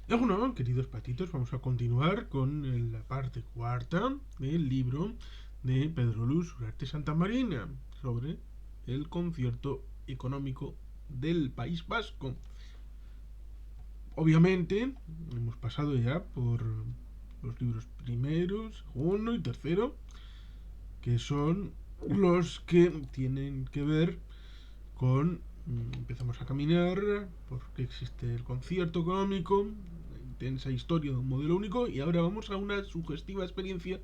Bueno, queridos patitos, vamos a continuar con la parte cuarta del libro de Pedro Luis Ugarte Santamarina sobre el concierto económico del País Vasco. Obviamente, hemos pasado ya por los libros primero, segundo y tercero, que son los que tienen que ver con empezamos a caminar porque existe el concierto económico, la intensa historia de un modelo único, y ahora vamos a una sugestiva experiencia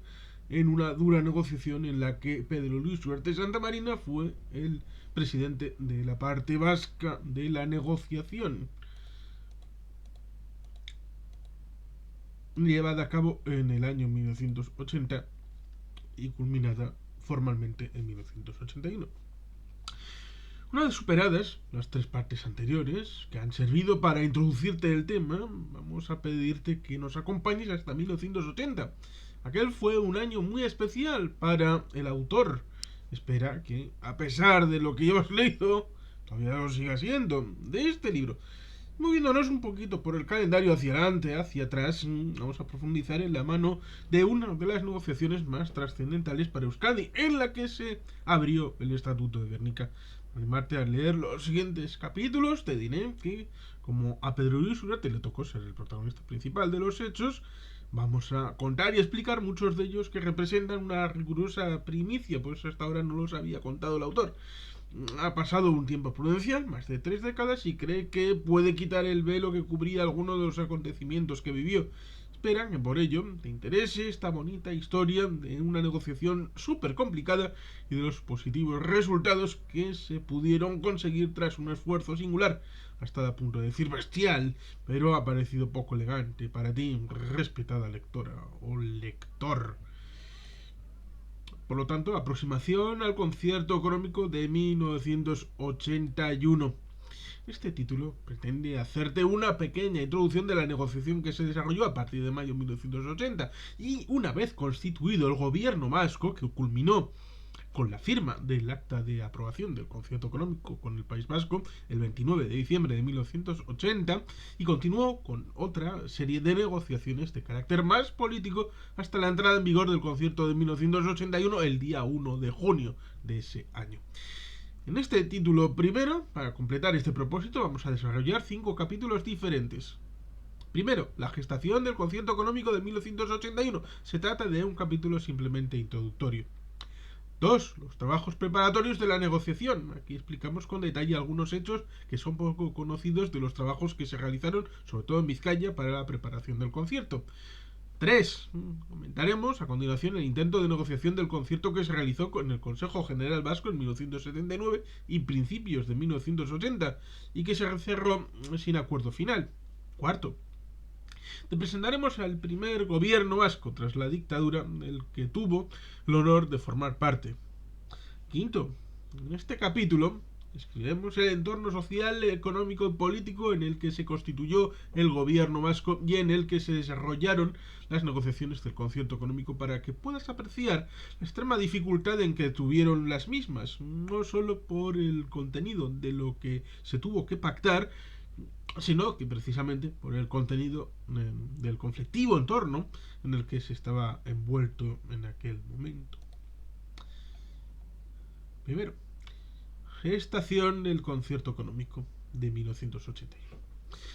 en una dura negociación en la que Pedro Luis Ugarte Santamarina fue el presidente de la parte vasca de la negociación, llevada a cabo en el año 1980 y culminada formalmente en 1981. Una vez superadas las tres partes anteriores, que han servido para introducirte el tema, vamos a pedirte que nos acompañes hasta 1980. Aquel fue un año muy especial para el autor. Espera que, a pesar de lo que llevas leído, todavía lo siga siendo, de este libro. Moviéndonos un poquito por el calendario hacia adelante, hacia atrás, vamos a profundizar en la mano de una de las negociaciones más trascendentales para Euskadi, en la que se abrió el Estatuto de Gernika. Para animarte a leer los siguientes capítulos, te diré que, como a Pedro Luis Ugarte le tocó ser el protagonista principal de los hechos, vamos a contar y explicar muchos de ellos que representan una rigurosa primicia, pues hasta ahora no los había contado el autor. Ha pasado un tiempo prudencial, más de 3 décadas, y cree que puede quitar el velo que cubría algunos de los acontecimientos que vivió. Espera que por ello te interese esta bonita historia de una negociación súper complicada y de los positivos resultados que se pudieron conseguir tras un esfuerzo singular, hasta a punto de decir bestial, pero ha parecido poco elegante para ti, respetada lectora o lector. Por lo tanto, aproximación al concierto económico de 1981. Este título pretende hacerte una pequeña introducción de la negociación que se desarrolló a partir de mayo de 1980 y una vez constituido el gobierno vasco, que culminó con la firma del acta de aprobación del concierto económico con el País Vasco el 29 de diciembre de 1980 y continuó con otra serie de negociaciones de carácter más político hasta la entrada en vigor del concierto de 1981 el día 1 de junio de ese año. En este título primero, para completar este propósito, vamos a desarrollar 5 capítulos diferentes. Primero, la gestación del concierto económico de 1981. Se trata de un capítulo simplemente introductorio. 2. Los trabajos preparatorios de la negociación. Aquí explicamos con detalle algunos hechos que son poco conocidos de los trabajos que se realizaron, sobre todo en Vizcaya, para la preparación del concierto. 3. Comentaremos a continuación el intento de negociación del concierto que se realizó con el Consejo General Vasco en 1979 y principios de 1980 y que se cerró sin acuerdo final. 4. Te presentaremos al primer gobierno vasco tras la dictadura del que tuvo el honor de formar parte. 5. En este capítulo escribiremos el entorno social, económico y político en el que se constituyó el gobierno vasco y en el que se desarrollaron las negociaciones del concierto económico para que puedas apreciar la extrema dificultad en que tuvieron las mismas, no solo por el contenido de lo que se tuvo que pactar, sino que precisamente por el contenido del conflictivo entorno en el que se estaba envuelto en aquel momento. Primero, gestación del concierto económico de 1981.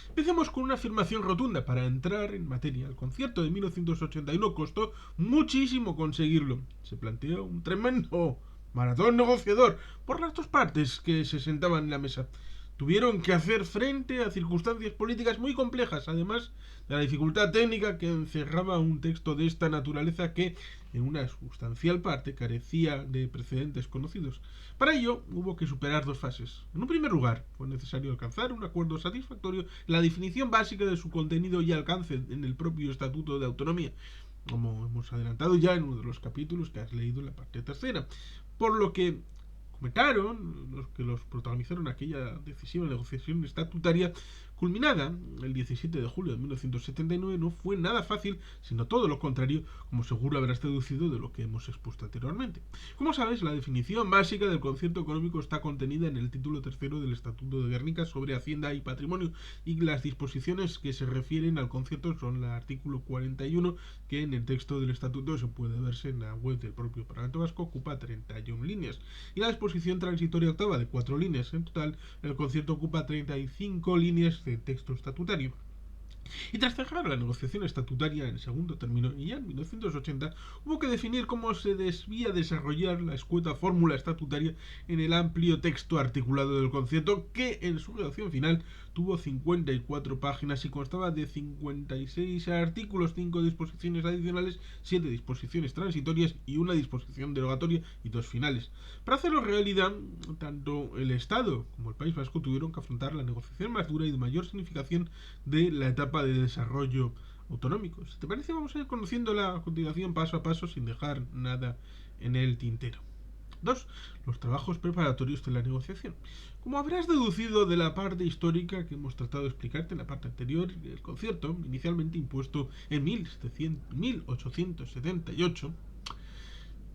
Empecemos con una afirmación rotunda para entrar en materia. El concierto de 1981 costó muchísimo conseguirlo. Se planteó un tremendo maratón negociador por las dos partes que se sentaban en la mesa. Tuvieron que hacer frente a circunstancias políticas muy complejas, además de la dificultad técnica que encerraba un texto de esta naturaleza que, en una sustancial parte, carecía de precedentes conocidos. Para ello, hubo que superar dos fases. En un primer lugar, fue necesario alcanzar un acuerdo satisfactorio en la definición básica de su contenido y alcance en el propio Estatuto de Autonomía, como hemos adelantado ya en uno de los capítulos que has leído en la parte tercera. Por lo que comentaron los que los protagonizaron aquella decisiva negociación estatutaria, culminada el 17 de julio de 1979, no fue nada fácil, sino todo lo contrario, como seguro habrás deducido de lo que hemos expuesto anteriormente. Como sabes, la definición básica del concierto económico está contenida en el título tercero del Estatuto de Guernica sobre Hacienda y Patrimonio, y las disposiciones que se refieren al concierto son el artículo 41, que en el texto del Estatuto se puede verse en la web del propio Parlamento Vasco, ocupa 31 líneas, y la disposición transitoria octava de 4 líneas. En total, el concierto ocupa 35 líneas de texto estatutario. Y tras cerrar la negociación estatutaria en segundo término, y ya en 1980, hubo que definir cómo se debía desarrollar la escueta fórmula estatutaria en el amplio texto articulado del concierto, que en su redacción final tuvo 54 páginas y constaba de 56 artículos, 5 disposiciones adicionales, 7 disposiciones transitorias y una disposición derogatoria y 2 finales. Para hacerlo realidad, tanto el Estado como el País Vasco tuvieron que afrontar la negociación más dura y de mayor significación de la etapa de desarrollo autonómico. Si te parece, vamos a ir conociéndola a continuación paso a paso sin dejar nada en el tintero. 2. Los trabajos preparatorios de la negociación. Como habrás deducido de la parte histórica que hemos tratado de explicarte en la parte anterior, el concierto, inicialmente impuesto en 1878,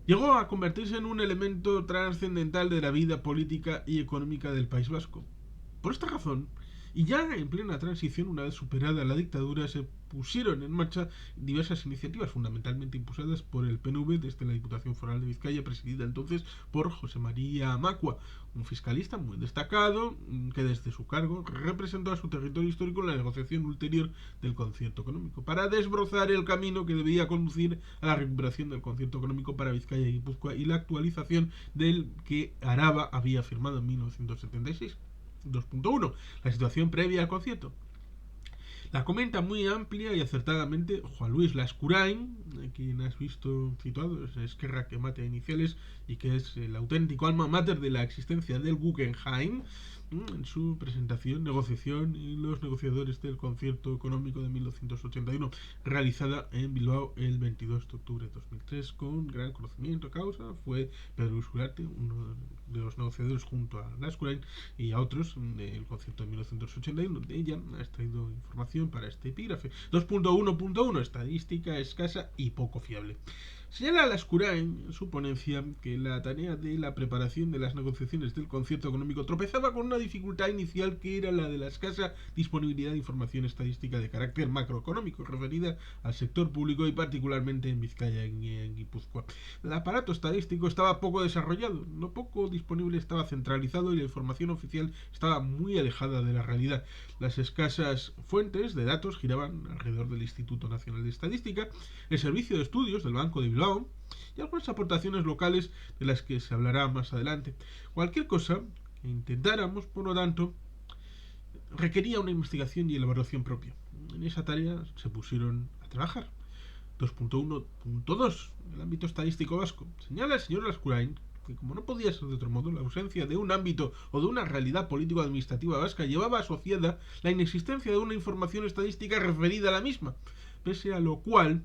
llegó a convertirse en un elemento trascendental de la vida política y económica del País Vasco. Por esta razón, y ya en plena transición, una vez superada la dictadura, se pusieron en marcha diversas iniciativas, fundamentalmente impulsadas por el PNV desde la Diputación Foral de Vizcaya, presidida entonces por José María Macua, un fiscalista muy destacado que desde su cargo representó a su territorio histórico en la negociación ulterior del concierto económico, para desbrozar el camino que debía conducir a la recuperación del concierto económico para Vizcaya y Guipúzcoa y la actualización del que Araba había firmado en 1976. 2.1. La situación previa al concierto. La comenta muy amplia y acertadamente Juan Luis Lascurain, quien has visto citado, es Esquerra que mate a iniciales y que es el auténtico alma mater de la existencia del Guggenheim, en su presentación, negociación y los negociadores del concierto económico de 1981, realizada en Bilbao el 22 de octubre de 2003, con gran conocimiento de causa. Fue Pedro Luis Uriarte, uno de los negociadores, junto a Lascurain y a otros del concierto de 1981, donde ella ha extraído información para este epígrafe. 2.1.1. Estadística escasa y poco fiable. Señala Lascurain en su ponencia que la tarea de la preparación de las negociaciones del concierto económico tropezaba con una dificultad inicial, que era la de la escasa disponibilidad de información estadística de carácter macroeconómico referida al sector público y particularmente en Vizcaya y en Guipúzcoa. El aparato estadístico estaba poco desarrollado, lo poco disponible estaba centralizado y la información oficial estaba muy alejada de la realidad. Las escasas fuentes de datos giraban alrededor del Instituto Nacional de Estadística, el Servicio de Estudios del Banco de Bilbao y algunas aportaciones locales de las que se hablará más adelante. Cualquier cosa que intentáramos, por lo tanto, requería una investigación y elaboración propia. En esa tarea se pusieron a trabajar. 2.1.2. El ámbito estadístico vasco. Señala el señor Lascurain que, como no podía ser de otro modo, la ausencia de un ámbito o de una realidad político-administrativa vasca llevaba asociada la inexistencia de una información estadística referida a la misma, pese a lo cual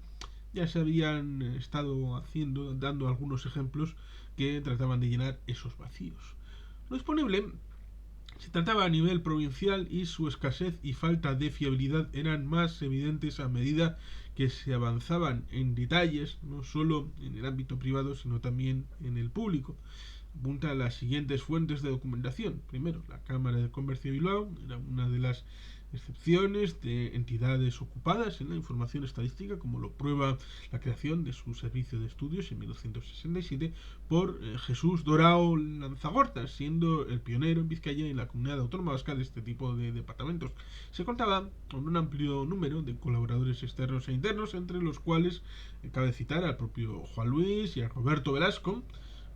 ya se habían estado haciendo, dando algunos ejemplos que trataban de llenar esos vacíos. Lo disponible se trataba a nivel provincial y su escasez y falta de fiabilidad eran más evidentes a medida que se avanzaban en detalles, no solo en el ámbito privado, sino también en el público. Apunta a las siguientes fuentes de documentación. Primero, la Cámara de Comercio de Bilbao era una de las excepciones de entidades ocupadas en la información estadística, como lo prueba la creación de su servicio de estudios en 1967 por Jesús Dorao Lanzagorta, siendo el pionero en Vizcaya y en la comunidad autónoma vasca de este tipo de departamentos. Se contaba con un amplio número de colaboradores externos e internos, entre los cuales cabe citar al propio Juan Luis y a Roberto Velasco,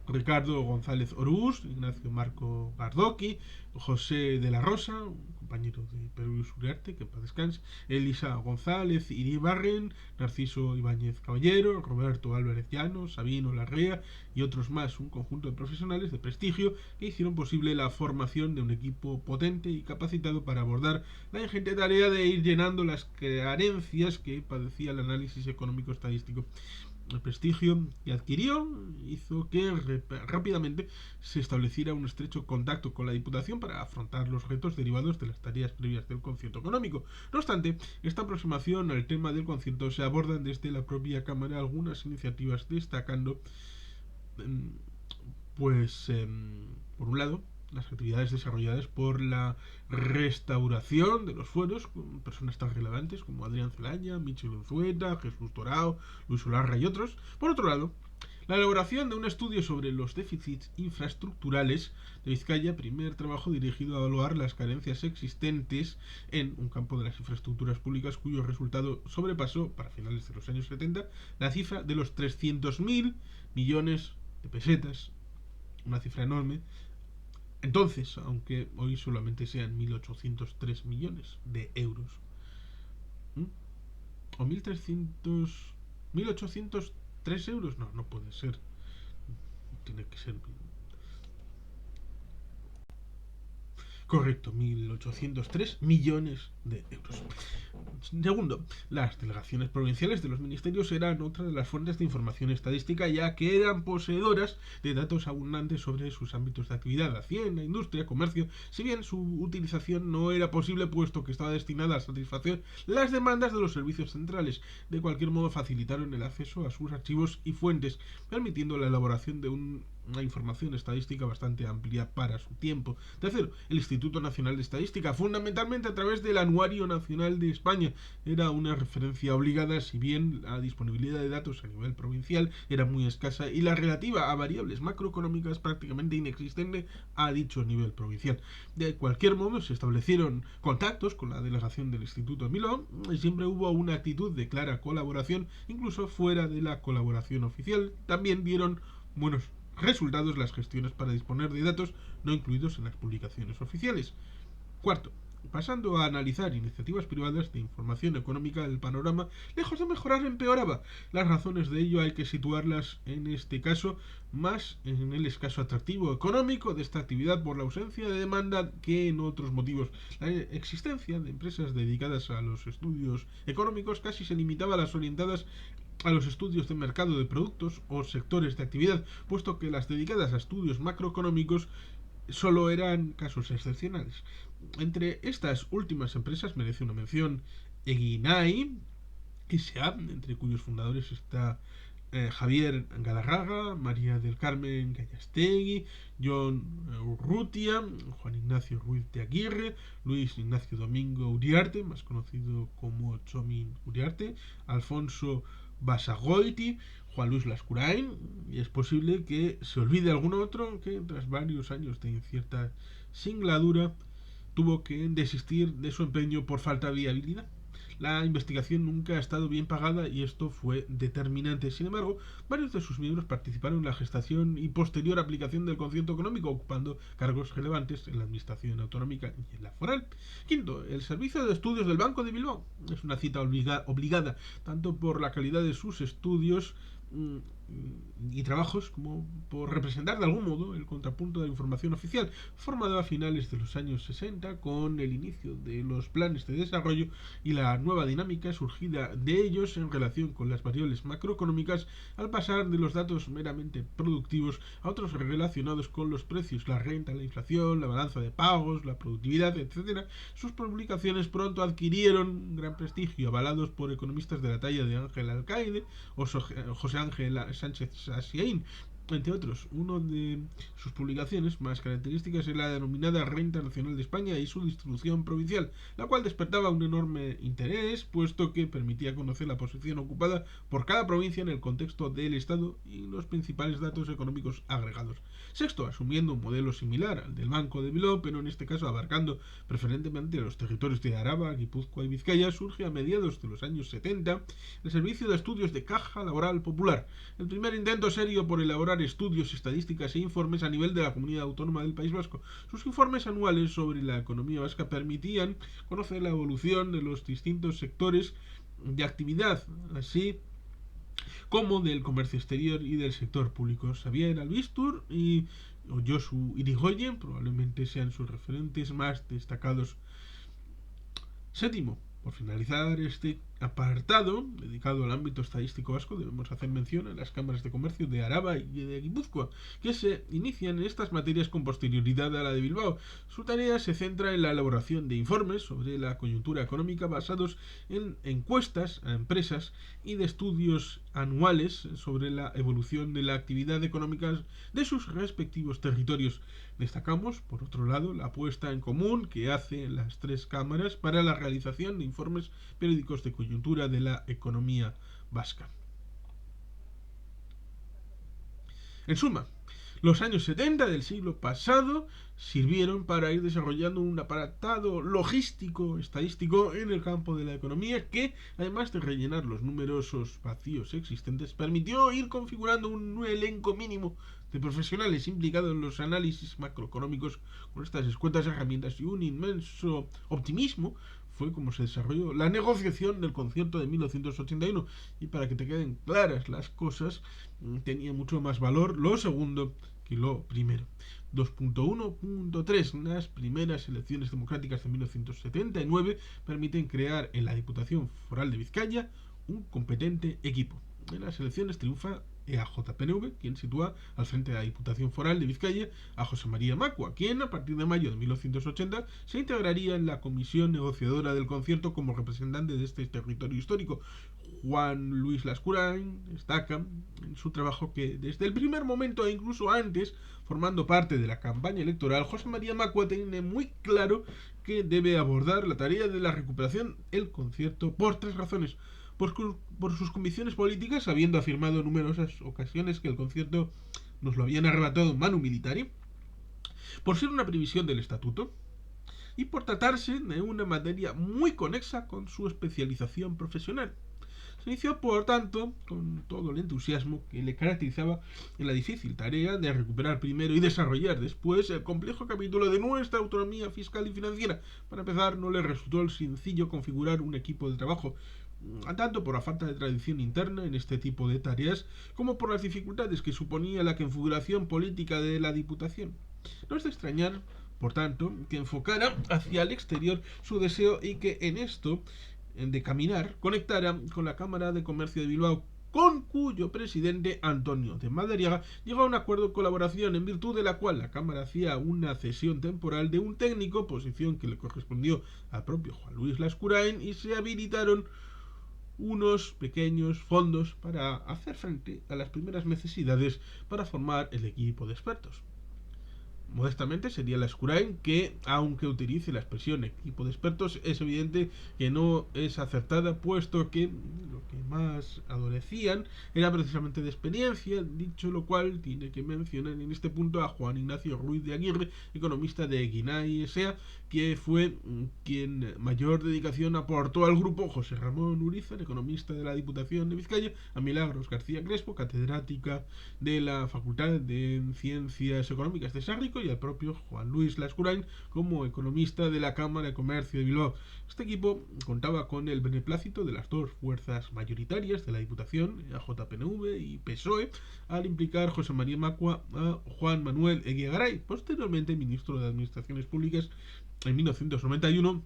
Ricardo González Orús, Ignacio Marco Gardoqui, José de la Rosa, un compañero de Pedro Luis Uriarte, que en paz descanse, Elisa González Iribarren, Narciso Ibáñez Caballero, Roberto Álvarez Llano, Sabino Larrea y otros más, un conjunto de profesionales de prestigio que hicieron posible la formación de un equipo potente y capacitado para abordar la ingente tarea de ir llenando las carencias que padecía el análisis económico estadístico. El prestigio que adquirió hizo que rápidamente se estableciera un estrecho contacto con la Diputación para afrontar los retos derivados de las tareas previas del concierto económico. No obstante, esta aproximación al tema del concierto se abordan desde la propia Cámara algunas iniciativas destacando por un lado, las actividades desarrolladas por la restauración de los fueros con personas tan relevantes como Adrián Celaya, Michel Unzueta, Jesús Dorao, Luis Ularra y otros. Por otro lado, la elaboración de un estudio sobre los déficits infraestructurales de Vizcaya, primer trabajo dirigido a evaluar las carencias existentes en un campo de las infraestructuras públicas cuyo resultado sobrepasó, para finales de los años 70, la cifra de los 300.000 millones de pesetas, una cifra enorme. Entonces, aunque hoy solamente sean 1.803 millones de euros, ¿Mm? o 1.803 euros, no puede ser, tiene que ser correcto, 1.803 millones de euros. Segundo, las delegaciones provinciales de los ministerios eran otra de las fuentes de información estadística, ya que eran poseedoras de datos abundantes sobre sus ámbitos de actividad, hacienda, industria, comercio, si bien su utilización no era posible puesto que estaba destinada a satisfacer las demandas de los servicios centrales. De cualquier modo facilitaron el acceso a sus archivos y fuentes, permitiendo la elaboración de una información estadística bastante amplia para su tiempo. Tercero, el Instituto Nacional de Estadística, fundamentalmente a través del Anuario Nacional de España, era una referencia obligada, si bien la disponibilidad de datos a nivel provincial era muy escasa y la relativa a variables macroeconómicas prácticamente inexistente a dicho nivel provincial. De cualquier modo, se establecieron contactos con la delegación del Instituto de Milán y siempre hubo una actitud de clara colaboración, incluso fuera de la colaboración oficial. También dieron buenos resultados las gestiones para disponer de datos no incluidos en las publicaciones oficiales. Cuarto, pasando a analizar iniciativas privadas de información económica, el panorama, lejos de mejorar, empeoraba. Las razones de ello hay que situarlas en este caso más en el escaso atractivo económico de esta actividad por la ausencia de demanda que en otros motivos. La existencia de empresas dedicadas a los estudios económicos casi se limitaba a las orientadas a los estudios de mercado de productos o sectores de actividad, puesto que las dedicadas a estudios macroeconómicos solo eran casos excepcionales. Entre estas últimas empresas merece una mención Eguinay S.A., entre cuyos fundadores está Javier Galarraga, María del Carmen Gallastegui, John Urrutia, Juan Ignacio Ruiz de Aguirre, Luis Ignacio Domingo Uriarte, más conocido como Chomín Uriarte, Alfonso Basagoiti, Juan Luis Lascurain, y es posible que se olvide algún otro que tras varios años de incierta singladura tuvo que desistir de su empeño por falta de viabilidad. La investigación nunca ha estado bien pagada y esto fue determinante. Sin embargo, varios de sus miembros participaron en la gestación y posterior aplicación del concierto económico, ocupando cargos relevantes en la administración autonómica y en la foral. Quinto, el Servicio de Estudios del Banco de Bilbao. Es una cita obligada, tanto por la calidad de sus estudios y trabajos como por representar de algún modo el contrapunto de la información oficial, formado a finales de los años 60 con el inicio de los planes de desarrollo y la nueva dinámica surgida de ellos en relación con las variables macroeconómicas al pasar de los datos meramente productivos a otros relacionados con los precios, la renta, la inflación, la balanza de pagos, la productividad, etc. Sus publicaciones pronto adquirieron un gran prestigio, avalados por economistas de la talla de Ángel Alcaide o José Ángel Sánchez Asiaín, entre otros. Una de sus publicaciones más características es la denominada Renta Nacional de España y su distribución provincial, la cual despertaba un enorme interés, puesto que permitía conocer la posición ocupada por cada provincia en el contexto del Estado y los principales datos económicos agregados. Sexto, asumiendo un modelo similar al del Banco de Bilbao, pero en este caso abarcando preferentemente los territorios de Araba, Guipúzcoa y Vizcaya, surge a mediados de los años 70 el Servicio de Estudios de Caja Laboral Popular, el primer intento serio por elaborar estudios, estadísticas e informes a nivel de la comunidad autónoma del País Vasco. Sus informes anuales sobre la economía vasca permitían conocer la evolución de los distintos sectores de actividad, así como del comercio exterior y del sector público. Xavier Albistur y Josu Irigoyen probablemente sean sus referentes más destacados. Séptimo, por finalizar este apartado dedicado al ámbito estadístico vasco debemos hacer mención a las cámaras de comercio de Araba y de Guipúzcoa, que se inician en estas materias con posterioridad a la de Bilbao. Su tarea se centra en la elaboración de informes sobre la coyuntura económica basados en encuestas a empresas y de estudios anuales sobre la evolución de la actividad económica de sus respectivos territorios. Destacamos, por otro lado, la puesta en común que hacen las tres cámaras para la realización de informes periódicos de coyuntura de la economía vasca. En suma, los años 70 del siglo pasado sirvieron para ir desarrollando un apartado logístico estadístico en el campo de la economía que, además de rellenar los numerosos vacíos existentes, permitió ir configurando un elenco mínimo de profesionales implicados en los análisis macroeconómicos. Con estas escuetas herramientas y un inmenso optimismo fue como se desarrolló la negociación del concierto de 1981. Y para que te queden claras las cosas, tenía mucho más valor lo segundo que lo primero. 2.1.3. Las primeras elecciones democráticas de 1979 permiten crear en la Diputación Foral de Vizcaya un competente equipo. En las elecciones triunfa EAJ-PNV, quien sitúa al frente de la Diputación Foral de Vizcaya a José María Macua, quien a partir de mayo de 1980 se integraría en la comisión negociadora del concierto como representante de este territorio histórico. Juan Luis Lascurain destaca en su trabajo que desde el primer momento e incluso antes, formando parte de la campaña electoral, José María Macua tiene muy claro que debe abordar la tarea de la recuperación del concierto por tres razones. Por sus convicciones políticas, habiendo afirmado en numerosas ocasiones que el concierto nos lo habían arrebatado en manu militari, por ser una previsión del estatuto y por tratarse de una materia muy conexa con su especialización profesional. Se inició, por tanto, con todo el entusiasmo que le caracterizaba en la difícil tarea de recuperar primero y desarrollar después el complejo capítulo de nuestra autonomía fiscal y financiera. Para empezar, no le resultó sencillo configurar un equipo de trabajo, tanto por la falta de tradición interna en este tipo de tareas, como por las dificultades que suponía la configuración política de la Diputación. No es de extrañar, por tanto, que enfocara hacia el exterior su deseo y que en esto de caminar conectara con la Cámara de Comercio de Bilbao, con cuyo presidente Antonio de Madariaga llegó a un acuerdo de colaboración en virtud de la cual la Cámara hacía una cesión temporal de un técnico, posición que le correspondió al propio Juan Luis Lascurain, y se habilitaron unos pequeños fondos para hacer frente a las primeras necesidades para formar el equipo de expertos. Modestamente sería Lascurain, que aunque utilice la expresión equipo de expertos, es evidente que no es acertada, puesto que lo que más adolecían era precisamente de experiencia. Dicho lo cual, tiene que mencionar en este punto a Juan Ignacio Ruiz de Aguirre, economista de Guinay S.A., que fue quien mayor dedicación aportó al grupo, José Ramón Urizar, economista de la Diputación de Vizcaya, a Milagros García Crespo, catedrática de la Facultad de Ciencias Económicas de Sarrico, y al propio Juan Luis Lascurain como economista de la Cámara de Comercio de Bilbao. Este equipo contaba con el beneplácito de las dos fuerzas mayoritarias de la Diputación, AJPNV y PSOE, al implicar José María Macua a Juan Manuel Eguigaray, posteriormente ministro de Administraciones Públicas en 1991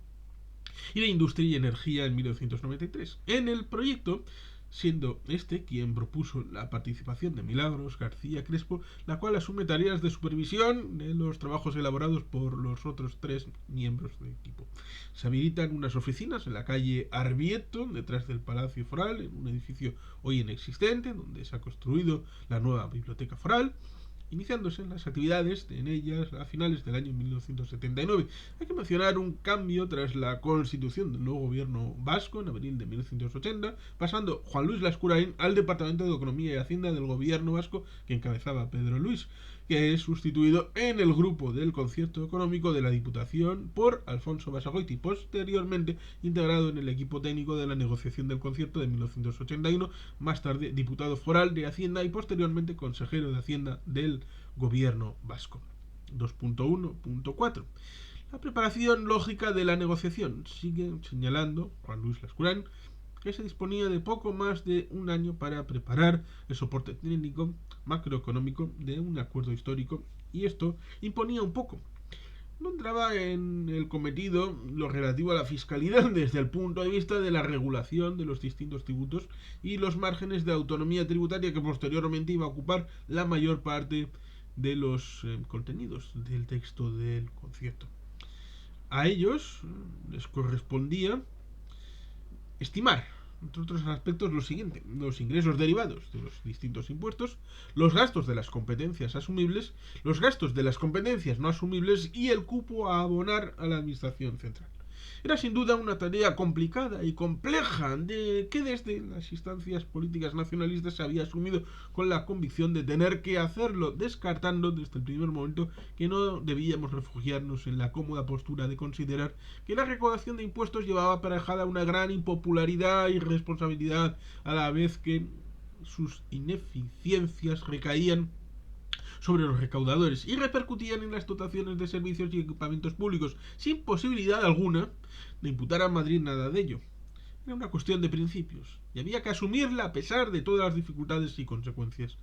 y de Industria y Energía en 1993. En el proyecto, siendo este quien propuso la participación de Milagros García Crespo, la cual asume tareas de supervisión de los trabajos elaborados por los otros tres miembros del equipo. Se habilitan unas oficinas en la calle Arbieto, detrás del Palacio Foral, en un edificio hoy inexistente, donde se ha construido la nueva biblioteca foral, iniciándose las actividades en ellas a finales del año 1979. Hay que mencionar un cambio tras la constitución del nuevo gobierno vasco en abril de 1980, pasando Juan Luis Lascurain al Departamento de Economía y Hacienda del gobierno vasco que encabezaba Pedro Luis, que es sustituido en el grupo del concierto económico de la Diputación por Alfonso Basagoiti, posteriormente integrado en el equipo técnico de la negociación del concierto de 1981, más tarde diputado foral de Hacienda y posteriormente consejero de Hacienda del gobierno vasco. 2.1.4. La preparación lógica de la negociación. Sigue señalando Juan Luis Lascurain que se disponía de poco más de un año para preparar el soporte técnico macroeconómico de un acuerdo histórico, y esto imponía un poco no entraba en el cometido lo relativo a la fiscalidad desde el punto de vista de la regulación de los distintos tributos y los márgenes de autonomía tributaria que posteriormente iba a ocupar la mayor parte de los contenidos del texto del concierto. A ellos les correspondía estimar, entre otros aspectos, lo siguiente: los ingresos derivados de los distintos impuestos, los gastos de las competencias asumibles, los gastos de las competencias no asumibles y el cupo a abonar a la administración central. Era sin duda una tarea complicada y compleja que desde las instancias políticas nacionalistas se había asumido con la convicción de tener que hacerlo, descartando desde el primer momento que no debíamos refugiarnos en la cómoda postura de considerar que la recaudación de impuestos llevaba aparejada una gran impopularidad y responsabilidad, a la vez que sus ineficiencias recaían sobre los recaudadores y repercutían en las dotaciones de servicios y equipamientos públicos, sin posibilidad alguna de imputar a Madrid nada de ello. Era una cuestión de principios y había que asumirla a pesar de todas las dificultades y consecuencias.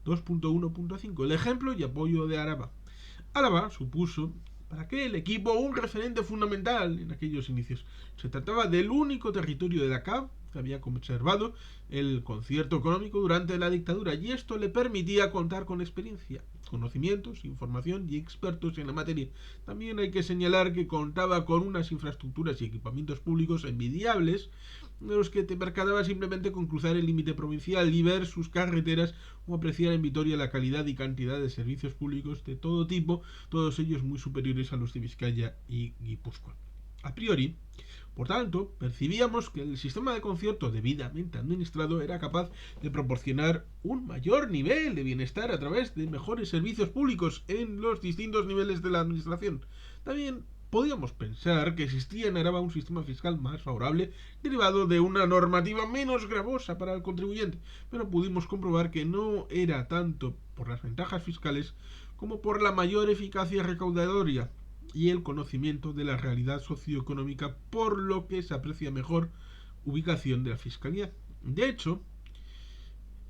2.1.5. El ejemplo y apoyo de Araba. Álava supuso para aquel equipo un referente fundamental en aquellos inicios. Se trataba del único territorio de la CAV que había conservado el concierto económico durante la dictadura, y esto le permitía contar con experiencia, conocimientos, información y expertos en la materia. También hay que señalar que contaba con unas infraestructuras y equipamientos públicos envidiables, de los que te percatabas simplemente con cruzar el límite provincial y ver sus carreteras, o apreciar en Vitoria la calidad y cantidad de servicios públicos de todo tipo, todos ellos muy superiores a los de Vizcaya y Guipúzcoa. A priori, por tanto, percibíamos que el sistema de concierto debidamente administrado era capaz de proporcionar un mayor nivel de bienestar a través de mejores servicios públicos en los distintos niveles de la administración. También podíamos pensar que existía en Araba un sistema fiscal más favorable derivado de una normativa menos gravosa para el contribuyente, pero pudimos comprobar que no era tanto por las ventajas fiscales como por la mayor eficacia recaudatoria y el conocimiento de la realidad socioeconómica, por lo que se aprecia mejor ubicación de la fiscalía. De hecho,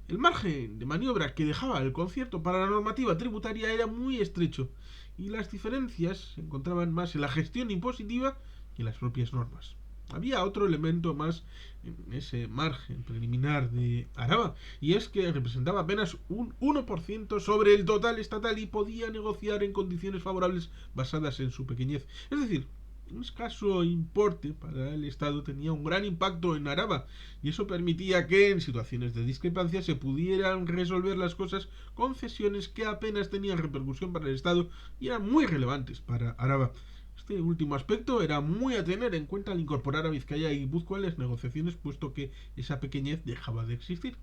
el margen de maniobra que dejaba el concierto para la normativa tributaria era muy estrecho, y las diferencias se encontraban más en la gestión impositiva que en las propias normas. Había otro elemento más en ese margen preliminar de Araba, y es que representaba apenas un 1% sobre el total estatal y podía negociar en condiciones favorables basadas en su pequeñez. Es decir, un escaso importe para el Estado tenía un gran impacto en Araba, y eso permitía que en situaciones de discrepancia se pudieran resolver las cosas con cesiones que apenas tenían repercusión para el Estado y eran muy relevantes para Araba. Este último aspecto era muy a tener en cuenta al incorporar a Vizcaya y Guipúzcoa en las negociaciones, puesto que esa pequeñez dejaba de existir.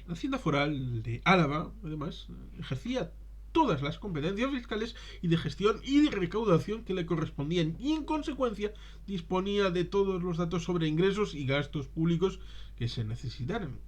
La Hacienda Foral de Álava, además, ejercía todas las competencias fiscales y de gestión y de recaudación que le correspondían, y en consecuencia disponía de todos los datos sobre ingresos y gastos públicos que se necesitaran.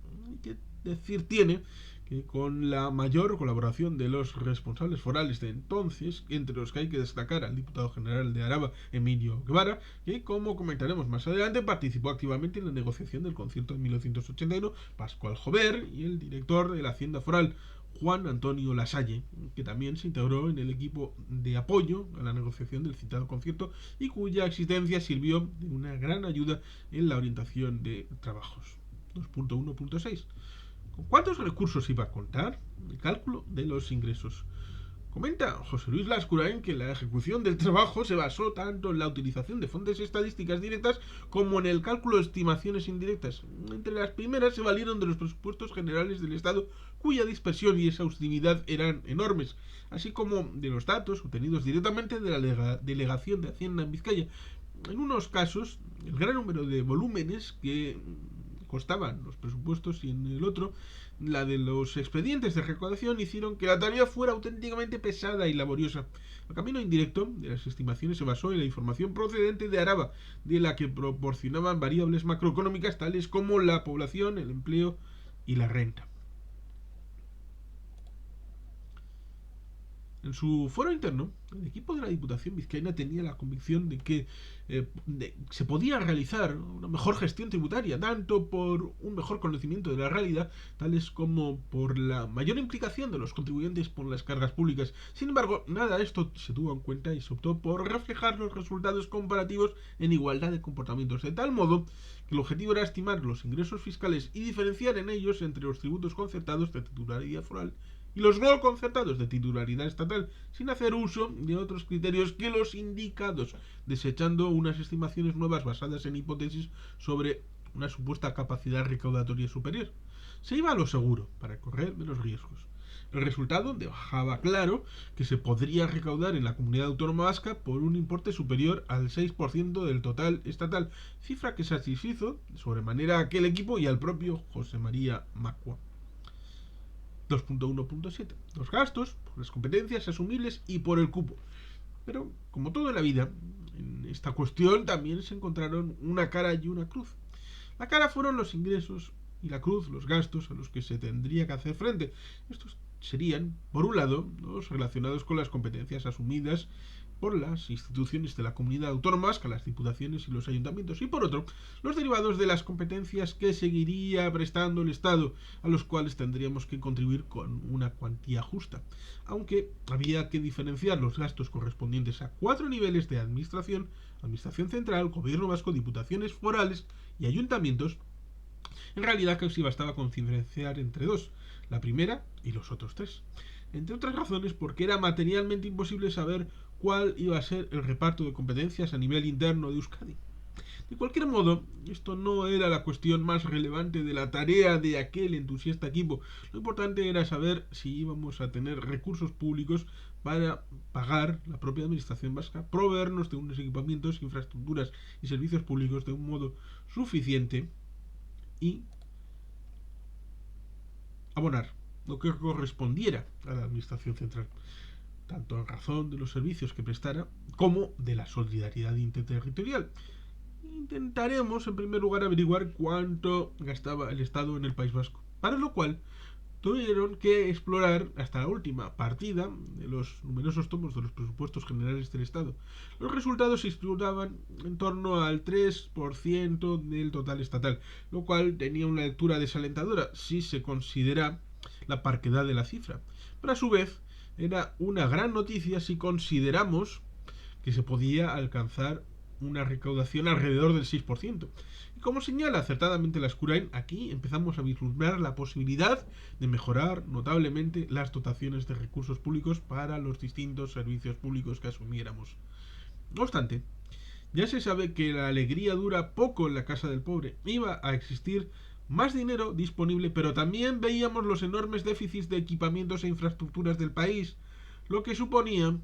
¿Qué decir tiene que con la mayor colaboración de los responsables forales de entonces, entre los que hay que destacar al diputado general de Araba, Emilio Guevara, que, como comentaremos más adelante, participó activamente en la negociación del concierto de 1981, Pascual Jover, y el director de la Hacienda Foral, Juan Antonio Lasalle, que también se integró en el equipo de apoyo a la negociación del citado concierto y cuya existencia sirvió de una gran ayuda en la orientación de trabajos. 2.1.6. ¿Con cuántos recursos iba a contar? El cálculo de los ingresos. Comenta José Luis Lascurain que la ejecución del trabajo se basó tanto en la utilización de fuentes estadísticas directas como en el cálculo de estimaciones indirectas. Entre las primeras se valieron de los presupuestos generales del Estado, cuya dispersión y exhaustividad eran enormes, así como de los datos obtenidos directamente de la Delegación de Hacienda en Vizcaya. En unos casos, el gran número de volúmenes que costaban los presupuestos, y en el otro, la de los expedientes de recaudación, hicieron que la tarea fuera auténticamente pesada y laboriosa. El camino indirecto de las estimaciones se basó en la información procedente de Araba, de la que proporcionaban variables macroeconómicas tales como la población, el empleo y la renta. En su foro interno, el equipo de la Diputación vizcaína tenía la convicción de que se podía realizar una mejor gestión tributaria, tanto por un mejor conocimiento de la realidad, tales como por la mayor implicación de los contribuyentes por las cargas públicas. Sin embargo, nada de esto se tuvo en cuenta y se optó por reflejar los resultados comparativos en igualdad de comportamientos, de tal modo que el objetivo era estimar los ingresos fiscales y diferenciar en ellos entre los tributos concertados de titularidad foral y los no concertados de titularidad estatal, sin hacer uso de otros criterios que los indicados, desechando unas estimaciones nuevas basadas en hipótesis sobre una supuesta capacidad recaudatoria superior. Se iba a lo seguro, para correr menos riesgos. El resultado dejaba claro que se podría recaudar en la comunidad autónoma vasca por un importe superior al 6% del total estatal, cifra que satisfizo sobremanera a aquel equipo y al propio José María Macua. 2.1.7. Los gastos, por las competencias asumibles y por el cupo. Pero, como todo en la vida, en esta cuestión también se encontraron una cara y una cruz. La cara fueron los ingresos y la cruz los gastos a los que se tendría que hacer frente. Estos serían, por un lado, los relacionados con las competencias asumidas por las instituciones de la comunidad autónoma vasca, las diputaciones y los ayuntamientos, y por otro, los derivados de las competencias que seguiría prestando el Estado, a los cuales tendríamos que contribuir con una cuantía justa, aunque había que diferenciar los gastos correspondientes a 4 niveles de administración: administración central, gobierno vasco, diputaciones forales y ayuntamientos. En realidad casi bastaba con diferenciar entre dos, la primera y los otros 3. Entre otras razones porque era materialmente imposible saber cuál iba a ser el reparto de competencias a nivel interno de Euskadi. De cualquier modo, esto no era la cuestión más relevante de la tarea de aquel entusiasta equipo. Lo importante era saber si íbamos a tener recursos públicos para pagar la propia administración vasca, proveernos de unos equipamientos, infraestructuras y servicios públicos de un modo suficiente y abonar lo que correspondiera a la administración central, tanto en razón de los servicios que prestara como de la solidaridad interterritorial. Intentaremos en primer lugar averiguar cuánto gastaba el Estado en el País Vasco, para lo cual tuvieron que explorar hasta la última partida de los numerosos tomos de los presupuestos generales del Estado. Los resultados se situaban en torno al 3% del total estatal, lo cual tenía una lectura desalentadora si se considera la parquedad de la cifra, pero a su vez era una gran noticia si consideramos que se podía alcanzar una recaudación alrededor del 6%. Y como señala acertadamente la Skurain, aquí empezamos a vislumbrar la posibilidad de mejorar notablemente las dotaciones de recursos públicos para los distintos servicios públicos que asumiéramos. No obstante, ya se sabe que la alegría dura poco en la casa del pobre. Iba a existir más dinero disponible, pero también veíamos los enormes déficits de equipamientos e infraestructuras del país, lo que suponía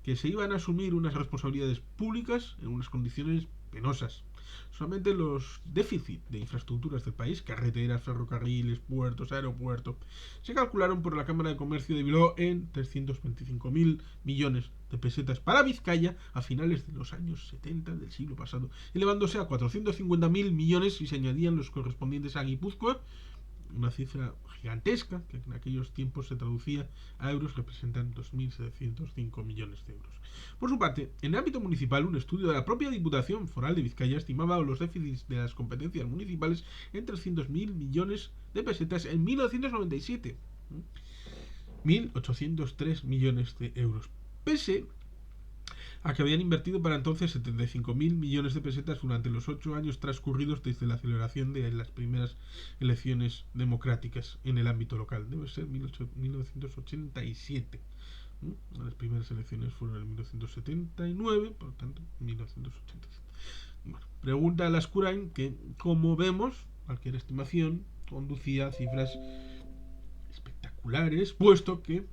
que se iban a asumir unas responsabilidades públicas en unas condiciones penosas. Solamente los déficits de infraestructuras del país, carreteras, ferrocarriles, puertos, aeropuertos, se calcularon por la Cámara de Comercio de Bilbao en 325.000 millones de pesetas para Vizcaya a finales de los años 70 del siglo pasado, elevándose a 450.000 millones si se añadían los correspondientes a Guipúzcoa, una cifra gigantesca que en aquellos tiempos se traducía a euros, representan 2.705 millones de euros. Por su parte, en el ámbito municipal, un estudio de la propia Diputación Foral de Vizcaya estimaba los déficits de las competencias municipales en 300.000 millones de pesetas en 1997. 1.803 millones de euros. Pese a que habían invertido para entonces 75.000 millones de pesetas durante los 8 años transcurridos desde la celebración de las primeras elecciones democráticas en el ámbito local. Debe ser 1987. Las primeras elecciones fueron en 1979, por lo tanto, 1987. Bueno, pregunta a la Skurain que, como vemos, cualquier estimación conducía a cifras espectaculares, puesto que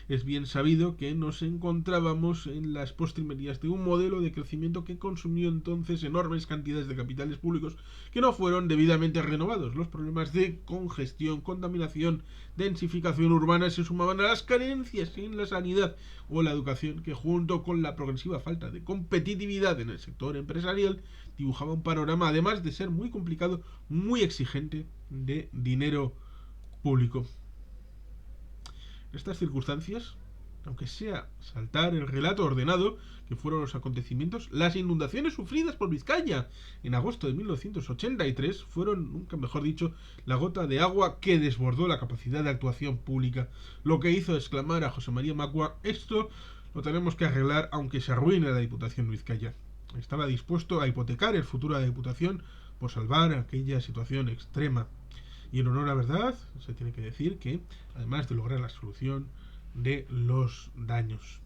es bien sabido que nos encontrábamos en las postrimerías de un modelo de crecimiento que consumió entonces enormes cantidades de capitales públicos que no fueron debidamente renovados. Los problemas de congestión, contaminación, densificación urbana se sumaban a las carencias en la sanidad o la educación, que junto con la progresiva falta de competitividad en el sector empresarial dibujaba un panorama, además de ser muy complicado, muy exigente de dinero público. En estas circunstancias, aunque sea saltar el relato ordenado que fueron los acontecimientos, las inundaciones sufridas por Vizcaya en agosto de 1983 fueron, nunca mejor dicho, la gota de agua que desbordó la capacidad de actuación pública, lo que hizo exclamar a José María Macua: esto lo tenemos que arreglar aunque se arruine la Diputación de Vizcaya. Estaba dispuesto a hipotecar el futuro de la Diputación por salvar aquella situación extrema. Y en honor a la verdad, se tiene que decir que, además de lograr la solución de los daños.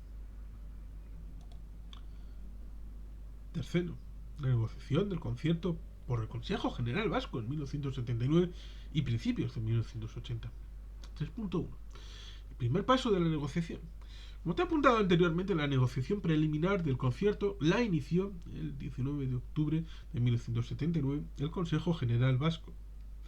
Tercero, la negociación del concierto por el Consejo General Vasco en 1979 y principios de 1980. 3.1. El primer paso de la negociación. Como te he apuntado anteriormente, la negociación preliminar del concierto la inició el 19 de octubre de 1979 el Consejo General Vasco,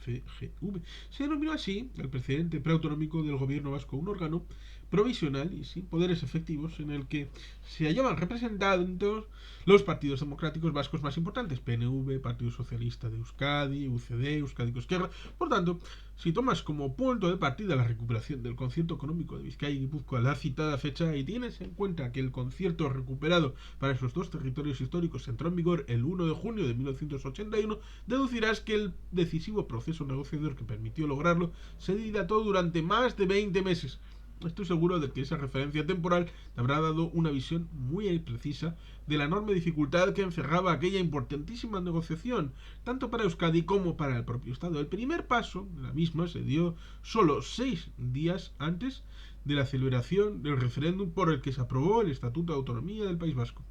CGV. Se denominó así el precedente preautonómico del gobierno vasco, un órgano provisional y sin poderes efectivos en el que se hallaban representados los partidos democráticos vascos más importantes: PNV, Partido Socialista de Euskadi, UCD, Euskadi Ezkerra. Por tanto, si tomas como punto de partida la recuperación del concierto económico de Vizcaya y Guipúzcoa a la citada fecha y tienes en cuenta que el concierto recuperado para esos dos territorios históricos entró en vigor el 1 de junio de 1981, deducirás que el decisivo proceso negociador que permitió lograrlo se dilató durante más de 20 meses. Estoy seguro de que esa referencia temporal te habrá dado una visión muy precisa de la enorme dificultad que encerraba aquella importantísima negociación, tanto para Euskadi como para el propio Estado. El primer paso de la misma se dio solo 6 días antes de la celebración del referéndum por el que se aprobó el Estatuto de Autonomía del País Vasco.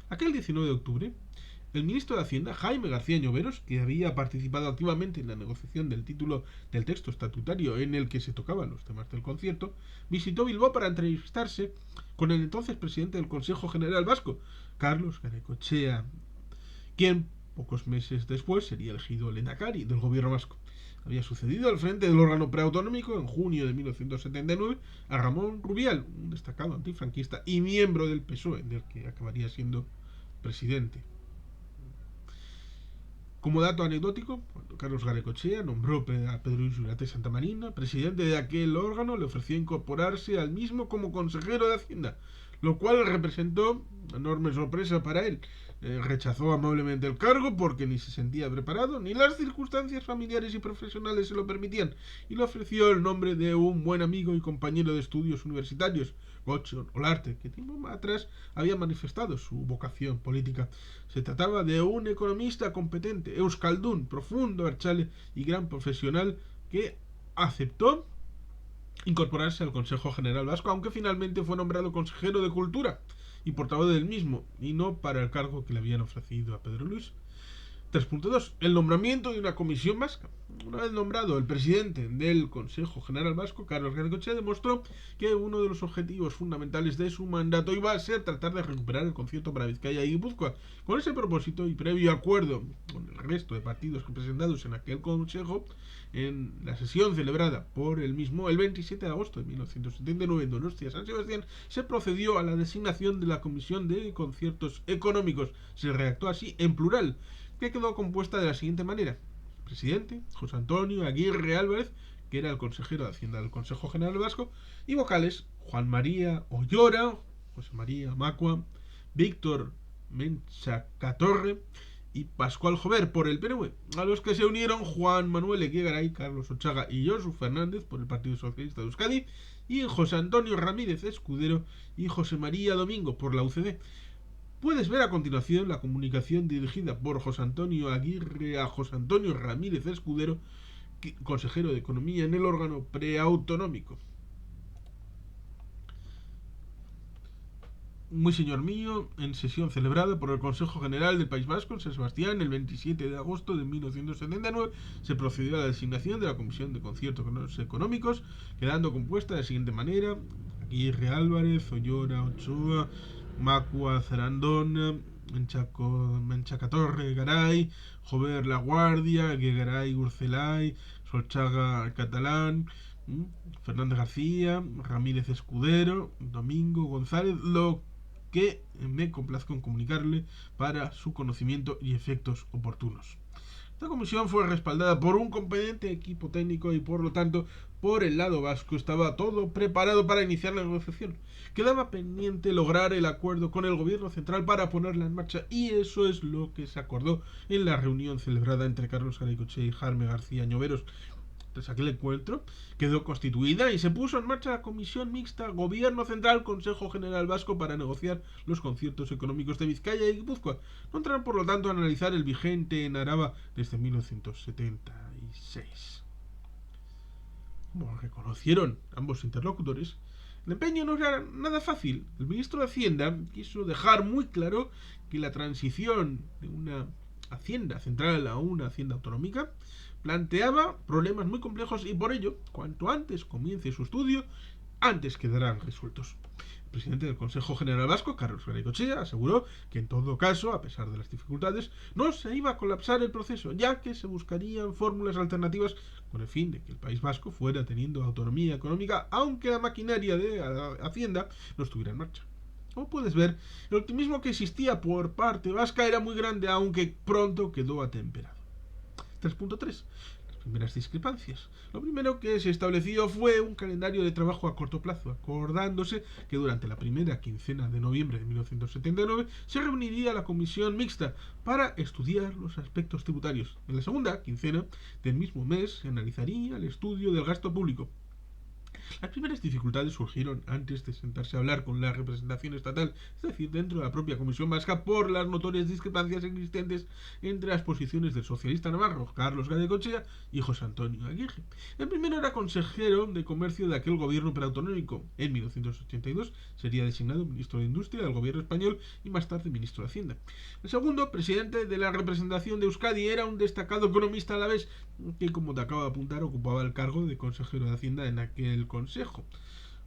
Aquel 19 de octubre, el ministro de Hacienda, Jaime García Lloveros, que había participado activamente en la negociación del título del texto estatutario en el que se tocaban los temas del concierto, visitó Bilbao para entrevistarse con el entonces presidente del Consejo General Vasco, Carlos Garaikoetxea, quien pocos meses después sería elegido lehendakari del gobierno vasco. Había sucedido al frente del órgano preautonómico en junio de 1979 a Ramón Rubial, un destacado antifranquista y miembro del PSOE, del que acabaría siendo presidente. Como dato anecdótico, cuando Carlos Garaikoetxea nombró a Pedro Luis Uriarte Santamarina presidente de aquel órgano, le ofreció incorporarse al mismo como consejero de Hacienda, lo cual representó una enorme sorpresa para él. Rechazó amablemente el cargo porque ni se sentía preparado, ni las circunstancias familiares y profesionales se lo permitían, y le ofreció el nombre de un buen amigo y compañero de estudios universitarios, Gocho Olarte, que tiempo atrás había manifestado su vocación política. Se trataba de un economista competente, euskaldun, profundo, archale y gran profesional, que aceptó incorporarse al Consejo General Vasco, aunque finalmente fue nombrado consejero de Cultura y portavoz del mismo, y no para el cargo que le habían ofrecido a Pedro Luis. 3.2. El nombramiento de una comisión vasca. Una vez nombrado el presidente del Consejo General Vasco, Carlos Garaikoetxea, demostró que uno de los objetivos fundamentales de su mandato iba a ser tratar de recuperar el concierto para Vizcaya y Guipúzcoa. Con ese propósito y previo acuerdo con el resto de partidos representados en aquel consejo, en la sesión celebrada por el mismo el 27 de agosto de 1979 en Donostia, San Sebastián, se procedió a la designación de la Comisión de Conciertos Económicos. Se redactó así en plural, que quedó compuesta de la siguiente manera: presidente, José Antonio Aguirre Álvarez, que era el consejero de Hacienda del Consejo General Vasco, y vocales: Juan María Ollora, José María Macua, Víctor Menchacatorre y Pascual Jover por el PNV, a los que se unieron Juan Manuel Eguigaray, Carlos Ochaga y Josu Fernández por el Partido Socialista de Euskadi, y José Antonio Ramírez Escudero y José María Domingo por la UCD. Puedes ver a continuación la comunicación dirigida por José Antonio Aguirre a José Antonio Ramírez Escudero, consejero de Economía en el órgano preautonómico. Muy señor mío, en sesión celebrada por el Consejo General del País Vasco en San Sebastián el 27 de agosto de 1979, se procedió a la designación de la Comisión de Conciertos Económicos, quedando compuesta de la siguiente manera: Aguirre Álvarez, Ollora Ochoa, Macua Zarandona, Menchacatorre Garay, Jover La Guardia, Guegaray Urcelay, Solchaga Catalán, Fernández García, Ramírez Escudero, Domingo González, lo que me complazco en comunicarle para su conocimiento y efectos oportunos. Esta comisión fue respaldada por un competente equipo técnico y por lo tanto por el lado vasco estaba todo preparado para iniciar la negociación. Quedaba pendiente lograr el acuerdo con el gobierno central para ponerla en marcha y eso es lo que se acordó en la reunión celebrada entre Carlos Garaikoetxea y Jaime García Lloveros. Tras aquel encuentro quedó constituida y se puso en marcha la Comisión Mixta Gobierno Central Consejo General Vasco para negociar los conciertos económicos de Vizcaya y Guipúzcoa. No entraron por lo tanto a analizar el vigente en Araba desde 1976. Como reconocieron ambos interlocutores, el empeño no era nada fácil. El ministro de Hacienda quiso dejar muy claro que la transición de una hacienda central a una hacienda autonómica planteaba problemas muy complejos y por ello, cuanto antes comience su estudio, antes quedarán resueltos. El presidente del Consejo General Vasco, Carlos Garaikoetxea, aseguró que en todo caso, a pesar de las dificultades, no se iba a colapsar el proceso, ya que se buscarían fórmulas alternativas con el fin de que el País Vasco fuera teniendo autonomía económica, aunque la maquinaria de Hacienda no estuviera en marcha. Como puedes ver, el optimismo que existía por parte vasca era muy grande, aunque pronto quedó atemperado. 3.3. Las primeras discrepancias. Lo primero que se estableció fue un calendario de trabajo a corto plazo, acordándose que durante la primera quincena de noviembre de 1979 se reuniría la comisión mixta para estudiar los aspectos tributarios. En la segunda quincena del mismo mes se analizaría el estudio del gasto público. Las primeras dificultades surgieron antes de sentarse a hablar con la representación estatal, es decir, dentro de la propia Comisión Vasca, por las notorias discrepancias existentes entre las posiciones del socialista navarro Carlos Garaikoetxea y José Antonio Aguirre. El primero era consejero de comercio de aquel gobierno preautonómico. En 1982 sería designado ministro de Industria del gobierno español y más tarde ministro de Hacienda. El segundo, presidente de la representación de Euskadi, era un destacado economista a la vez que, como te acabo de apuntar, ocupaba el cargo de consejero de Hacienda en aquel consejo.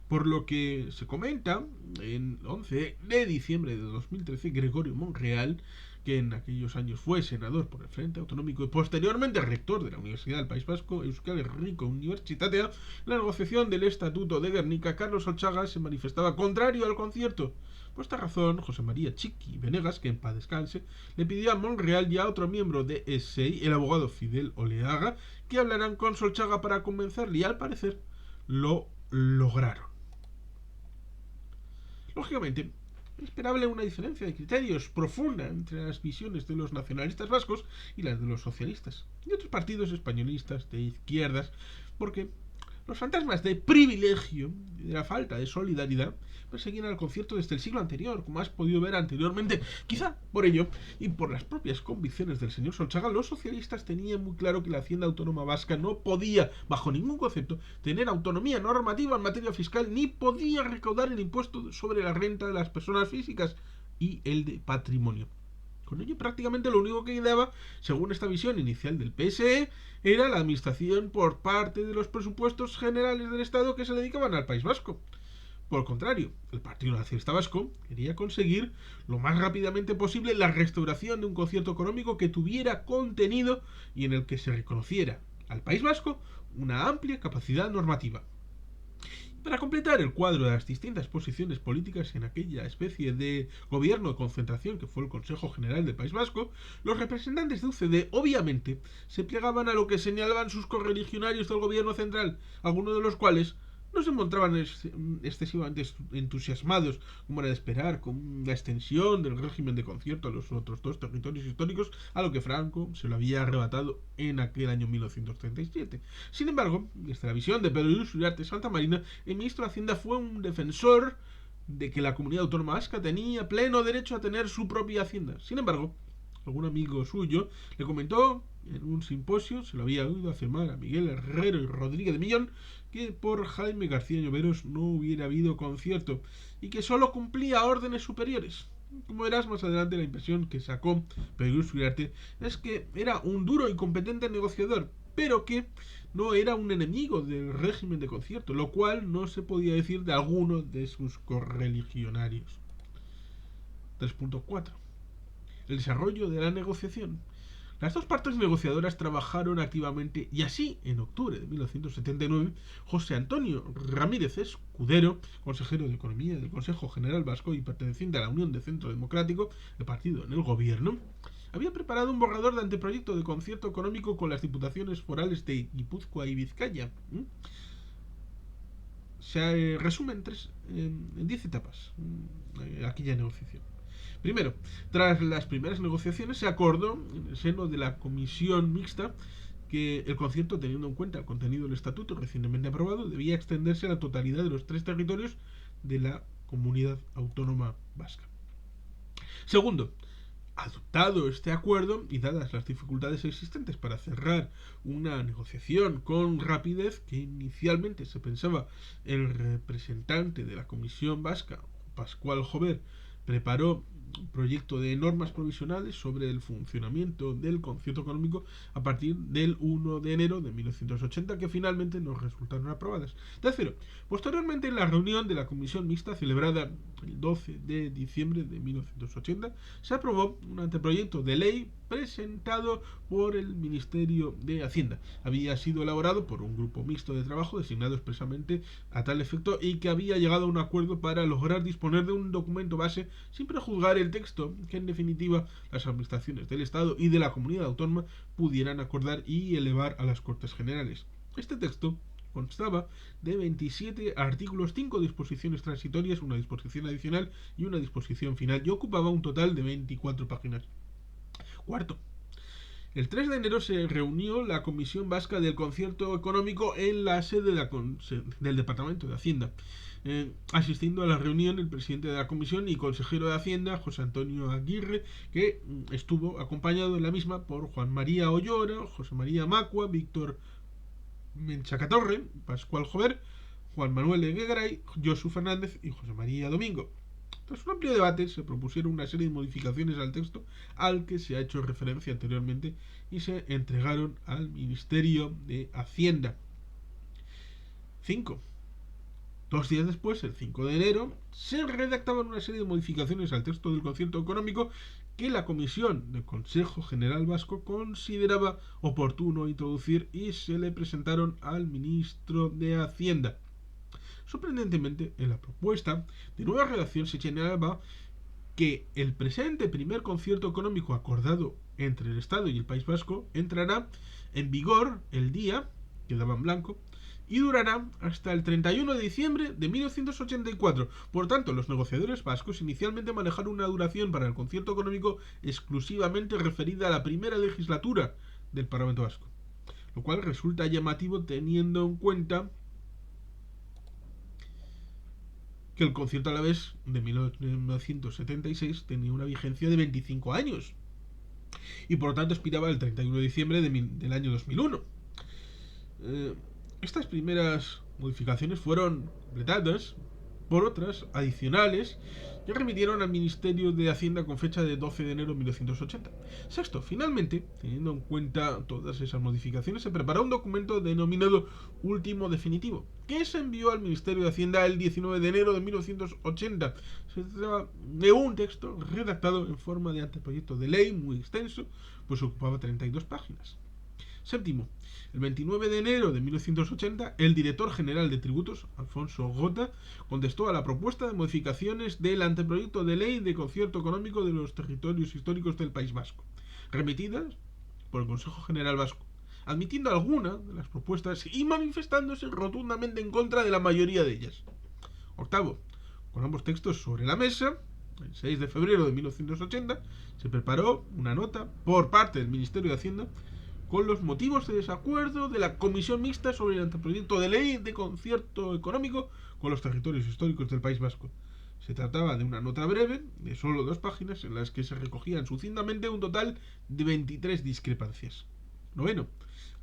Por lo que se comenta, en 11 de diciembre de 2013, Gregorio Monreal, que en aquellos años fue senador por el Frente Autonómico y posteriormente rector de la Universidad del País Vasco, Euskal Herriko Unibertsitatea, en la negociación del Estatuto de Gernika, Carlos Solchaga se manifestaba contrario al concierto. Por esta razón, José María Chiqui Venegas, que en paz descanse, le pidió a Monreal y a otro miembro de ESEI, el abogado Fidel Oleaga, que hablaran con Solchaga para convencerle, y al parecer lo lograron. Lógicamente, es esperable una diferencia de criterios profunda entre las visiones de los nacionalistas vascos y las de los socialistas y otros partidos españolistas de izquierdas, porque los fantasmas de privilegio y de la falta de solidaridad perseguían al concierto desde el siglo anterior, como has podido ver anteriormente. Quizá por ello, y por las propias convicciones del señor Solchaga, los socialistas tenían muy claro que la Hacienda Autónoma Vasca no podía, bajo ningún concepto, tener autonomía normativa en materia fiscal, ni podía recaudar el impuesto sobre la renta de las personas físicas y el de patrimonio. Con ello, prácticamente lo único que quedaba, según esta visión inicial del PSE, era la administración por parte de los presupuestos generales del Estado que se dedicaban al País Vasco. Por el contrario, el Partido Nacionalista Vasco quería conseguir lo más rápidamente posible la restauración de un concierto económico que tuviera contenido y en el que se reconociera al País Vasco una amplia capacidad normativa. Para completar el cuadro de las distintas posiciones políticas en aquella especie de gobierno de concentración que fue el Consejo General del País Vasco, los representantes de UCD obviamente se plegaban a lo que señalaban sus correligionarios del gobierno central, algunos de los cuales no se encontraban excesivamente entusiasmados, como era de esperar, con la extensión del régimen de concierto a los otros dos territorios históricos, a lo que Franco se lo había arrebatado en aquel año 1937. Sin embargo, desde la visión de Pedro Luis Uriarte Santamarina, el ministro de Hacienda fue un defensor de que la comunidad autónoma vasca tenía pleno derecho a tener su propia hacienda. Sin embargo, algún amigo suyo le comentó en un simposio, se lo había oído afirmar a Miguel Herrero y Rodríguez de Millón, que por Jaime García Lloveros no hubiera habido concierto y que solo cumplía órdenes superiores. Como verás más adelante, la impresión que sacó Pedro Luis Uriarte es que era un duro y competente negociador, pero que no era un enemigo del régimen de concierto, lo cual no se podía decir de alguno de sus correligionarios. 3.4. El desarrollo de la negociación. Las dos partes negociadoras trabajaron activamente y así, en octubre de 1979, José Antonio Ramírez Escudero, consejero de Economía del Consejo General Vasco y perteneciente a la Unión de Centro Democrático, el partido en el gobierno, había preparado un borrador de anteproyecto de concierto económico con las diputaciones forales de Guipúzcoa y Vizcaya. Se resume en 10 etapas aquella negociación. Primero, tras las primeras negociaciones se acordó en el seno de la comisión mixta que el concierto, teniendo en cuenta el contenido del estatuto recientemente aprobado, debía extenderse a la totalidad de los 3 territorios de la comunidad autónoma vasca. Segundo, adoptado este acuerdo y dadas las dificultades existentes para cerrar una negociación con rapidez, que inicialmente se pensaba el representante de la Comisión Vasca, Pascual Jover, preparó un proyecto de normas provisionales sobre el funcionamiento del concierto económico a partir del 1 de enero de 1980, que finalmente no resultaron aprobadas. Tercero, posteriormente en la reunión de la comisión mixta celebrada el 12 de diciembre de 1980, se aprobó un anteproyecto de ley presentado por el Ministerio de Hacienda. Había sido elaborado por un grupo mixto de trabajo designado expresamente a tal efecto y que había llegado a un acuerdo para lograr disponer de un documento base sin prejuzgar el texto que en definitiva las administraciones del Estado y de la comunidad autónoma pudieran acordar y elevar a las Cortes Generales. Este texto constaba de 27 artículos, 5 disposiciones transitorias, una disposición adicional y una disposición final, y ocupaba un total de 24 páginas. Cuarto, el 3 de enero se reunió la Comisión Vasca del Concierto Económico en la sede del Departamento de Hacienda. Asistiendo a la reunión el presidente de la comisión y consejero de Hacienda, José Antonio Aguirre, que estuvo acompañado en la misma por Juan María Ollora, José María Macua, Víctor Menchacatorre, Pascual Jover, Juan Manuel Eguegaray, Josu Fernández y José María Domingo. Tras un amplio debate se propusieron una serie de modificaciones al texto al que se ha hecho referencia anteriormente y se entregaron al Ministerio de Hacienda. 5. 2 días después, el 5 de enero, se redactaban una serie de modificaciones al texto del concierto económico que la Comisión del Consejo General Vasco consideraba oportuno introducir y se le presentaron al ministro de Hacienda. Sorprendentemente, en la propuesta de nueva redacción se señalaba que el presente primer concierto económico acordado entre el Estado y el País Vasco entrará en vigor el día, quedaba en blanco, y durará hasta el 31 de diciembre de 1984. Por tanto, los negociadores vascos inicialmente manejaron una duración para el concierto económico exclusivamente referida a la primera legislatura del Parlamento Vasco, lo cual resulta llamativo teniendo en cuenta que el concierto alavés de 1976 tenía una vigencia de 25 años y por lo tanto expiraba el 31 de diciembre del año 2001. Estas primeras modificaciones fueron completadas por otras adicionales que remitieron al Ministerio de Hacienda con fecha de 12 de enero de 1980. Sexto, finalmente, teniendo en cuenta todas esas modificaciones, se preparó un documento denominado Último Definitivo, que se envió al Ministerio de Hacienda el 19 de enero de 1980. Se trataba de un texto redactado en forma de anteproyecto de ley muy extenso, pues ocupaba 32 páginas. Séptimo, el 29 de enero de 1980, el director general de tributos, Alfonso Gota, contestó a la propuesta de modificaciones del anteproyecto de ley de concierto económico de los territorios históricos del País Vasco, remitidas por el Consejo General Vasco, admitiendo alguna de las propuestas y manifestándose rotundamente en contra de la mayoría de ellas. Octavo, con ambos textos sobre la mesa, el 6 de febrero de 1980, se preparó una nota por parte del Ministerio de Hacienda con los motivos de desacuerdo de la Comisión Mixta sobre el anteproyecto de ley de concierto económico con los territorios históricos del País Vasco. Se trataba de una nota breve, de solo 2 páginas, en las que se recogían sucintamente un total de 23 discrepancias. Noveno,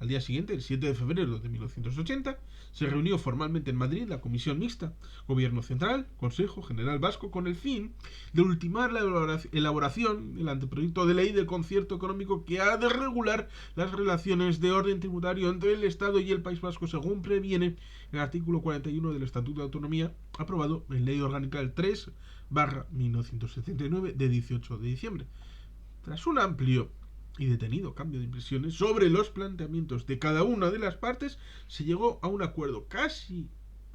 al día siguiente, el 7 de febrero de 1980, se reunió formalmente en Madrid la Comisión Mixta, Gobierno Central, Consejo General Vasco, con el fin de ultimar la elaboración del anteproyecto de ley del concierto económico que ha de regular las relaciones de orden tributario entre el Estado y el País Vasco, según previene el artículo 41 del Estatuto de Autonomía, aprobado en Ley Orgánica del 3/1979 de 18 de diciembre. Tras un amplio y detenido cambio de impresiones sobre los planteamientos de cada una de las partes, se llegó a un acuerdo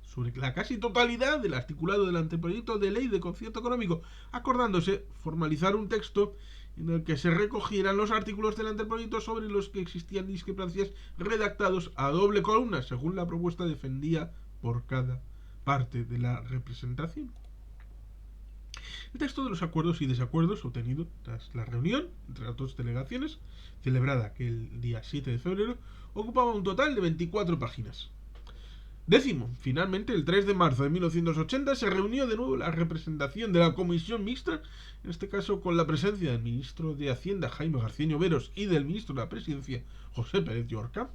sobre la casi totalidad del articulado del anteproyecto de ley de concierto económico, acordándose formalizar un texto en el que se recogieran los artículos del anteproyecto sobre los que existían discrepancias, redactados a doble columna, según la propuesta defendida por cada parte de la representación. El texto de los acuerdos y desacuerdos obtenido tras la reunión entre las dos delegaciones, celebrada aquel día 7 de febrero, ocupaba un total de 24 páginas. Décimo, finalmente, el 3 de marzo de 1980 se reunió de nuevo la representación de la Comisión Mixta, en este caso con la presencia del ministro de Hacienda, Jaime García Lloveros, y del ministro de la Presidencia, José Pérez Llorca,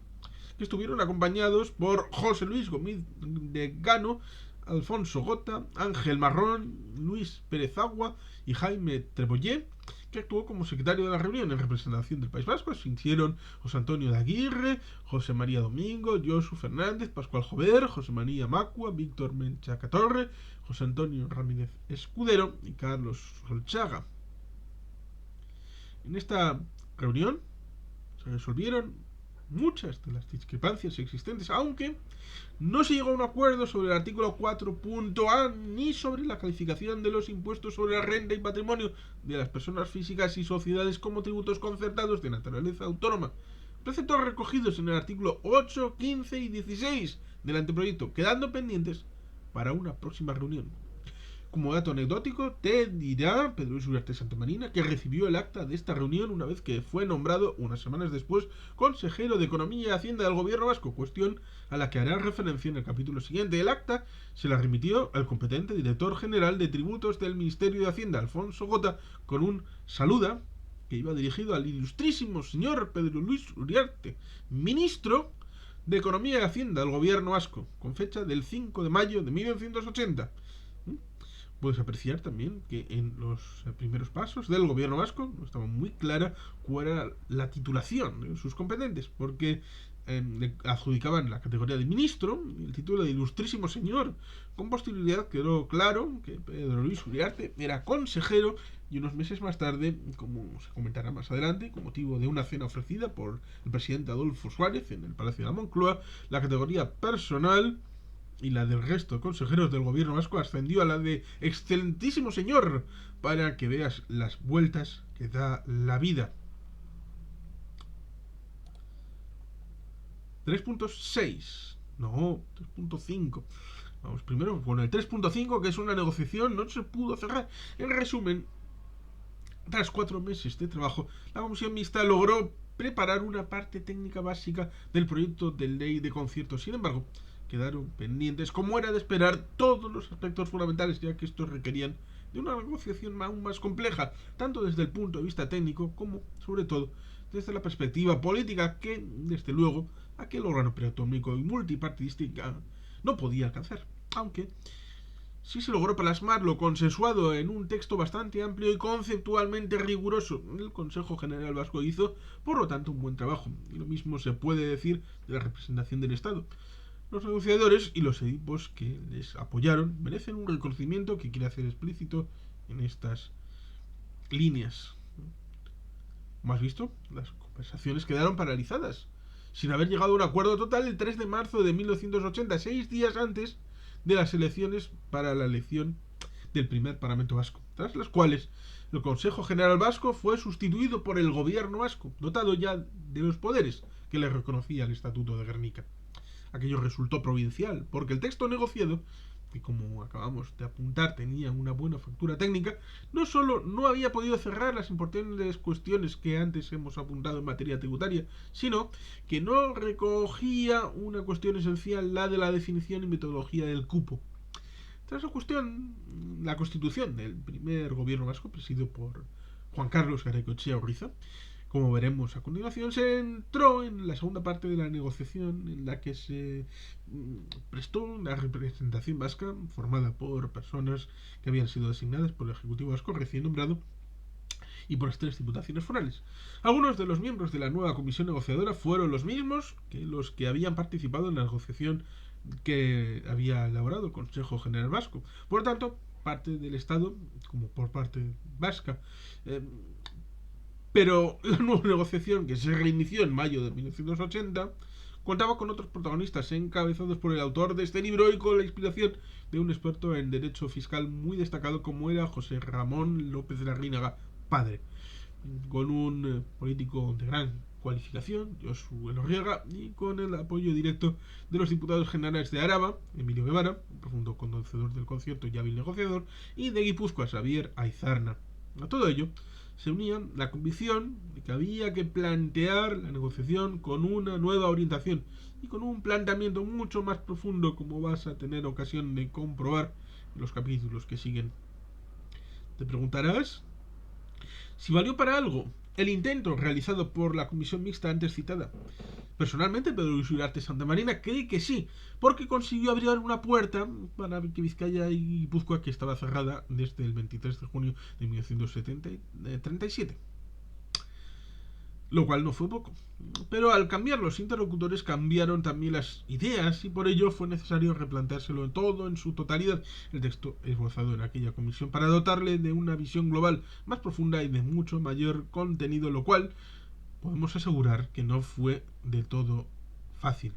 que estuvieron acompañados por José Luis Gómez de Gano, Alfonso Gota, Ángel Marrón, Luis Pérez Agua y Jaime Trebollé, que actuó como secretario de la reunión en representación del País Vasco. Asistieron José Antonio de Aguirre, José María Domingo, Josu Fernández, Pascual Jover, José María Macua, Víctor Menchaca Torre, José Antonio Ramírez Escudero y Carlos Solchaga. En esta reunión se resolvieron muchas de las discrepancias existentes, aunque no se llegó a un acuerdo sobre el artículo 4.a ni sobre la calificación de los impuestos sobre la renta y patrimonio de las personas físicas y sociedades como tributos concertados de naturaleza autónoma, preceptos recogidos en el artículo 8, 15 y 16 del anteproyecto, quedando pendientes para una próxima reunión. Como dato anecdótico, te dirá Pedro Luis Uriarte Santamarina que recibió el acta de esta reunión una vez que fue nombrado, unas semanas después, consejero de Economía y Hacienda del Gobierno Vasco, cuestión a la que hará referencia en el capítulo siguiente. El acta se la remitió al competente director general de tributos del Ministerio de Hacienda, Alfonso Gota, con un saluda que iba dirigido al ilustrísimo señor Pedro Luis Uriarte, ministro de Economía y Hacienda del Gobierno Vasco, con fecha del 5 de mayo de 1980. Puedes apreciar también que en los primeros pasos del gobierno vasco no estaba muy clara cuál era la titulación de sus competentes, porque le adjudicaban la categoría de ministro y el título de ilustrísimo señor. Con posterioridad quedó claro que Pedro Luis Uriarte era consejero y unos meses más tarde, como se comentará más adelante, con motivo de una cena ofrecida por el presidente Adolfo Suárez en el Palacio de la Moncloa, la categoría personal y la del resto de consejeros del gobierno vasco ascendió a la de excelentísimo señor, para que veas las vueltas que da la vida. 3.6. No, 3.5. Vamos primero con el 3.5, que es una negociación, no se pudo cerrar. En resumen, tras 4 meses de trabajo, la comisión mixta logró preparar una parte técnica básica del proyecto de ley de conciertos. Sin embargo, quedaron pendientes, como era de esperar, todos los aspectos fundamentales, ya que estos requerían de una negociación aún más compleja, tanto desde el punto de vista técnico como, sobre todo, desde la perspectiva política que, desde luego, aquel órgano preautonómico y multipartidista no podía alcanzar, aunque sí se logró plasmar lo consensuado en un texto bastante amplio y conceptualmente riguroso. El Consejo General Vasco hizo, por lo tanto, un buen trabajo, y lo mismo se puede decir de la representación del Estado. Los negociadores y los equipos que les apoyaron merecen un reconocimiento que quiere hacer explícito en estas líneas. Como has visto, las conversaciones quedaron paralizadas, sin haber llegado a un acuerdo total el 3 de marzo de 1980, 6 días antes de las elecciones para la elección del primer Parlamento Vasco, tras las cuales el Consejo General Vasco fue sustituido por el Gobierno Vasco, dotado ya de los poderes que le reconocía el Estatuto de Gernika. Aquello resultó providencial, porque el texto negociado, que como acabamos de apuntar tenía una buena factura técnica, no solo no había podido cerrar las importantes cuestiones que antes hemos apuntado en materia tributaria, sino que no recogía una cuestión esencial, la de la definición y metodología del cupo. Tras la constitución del primer gobierno vasco, presidido por Juan Carlos Garaikoetxea Urriza, como veremos a continuación, se entró en la segunda parte de la negociación, en la que se prestó una representación vasca formada por personas que habían sido designadas por el Ejecutivo Vasco recién nombrado y por las 3 diputaciones forales. Algunos de los miembros de la nueva comisión negociadora fueron los mismos que los que habían participado en la negociación que había elaborado el Consejo General Vasco. Por lo tanto, parte del Estado, como por parte vasca, pero la nueva negociación, que se reinició en mayo de 1980, contaba con otros protagonistas encabezados por el autor de este libro y con la inspiración de un experto en derecho fiscal muy destacado como era José Ramón López Larrínaga, padre. con un político de gran cualificación, Josu Elorriaga, y con el apoyo directo de los diputados generales de Araba, Emilio Guevara, un profundo conocedor del concierto y hábil negociador, y de Guipúzcoa, Xavier Aizarna. A todo ello se unía la convicción de que había que plantear la negociación con una nueva orientación y con un planteamiento mucho más profundo, como vas a tener ocasión de comprobar en los capítulos que siguen. Te preguntarás si valió para algo el intento realizado por la comisión mixta antes citada. Personalmente, Pedro Luis Ugarte Santamarina cree que sí, porque consiguió abrir una puerta para que Vizcaya y Guipúzcoa, que estaba cerrada desde el 23 de junio de 1937. Lo cual no fue poco. Pero al cambiar los interlocutores cambiaron también las ideas y por ello fue necesario replanteárselo todo en su totalidad. El texto esbozado en aquella comisión para dotarle de una visión global más profunda y de mucho mayor contenido, lo cual podemos asegurar que no fue de todo fácil.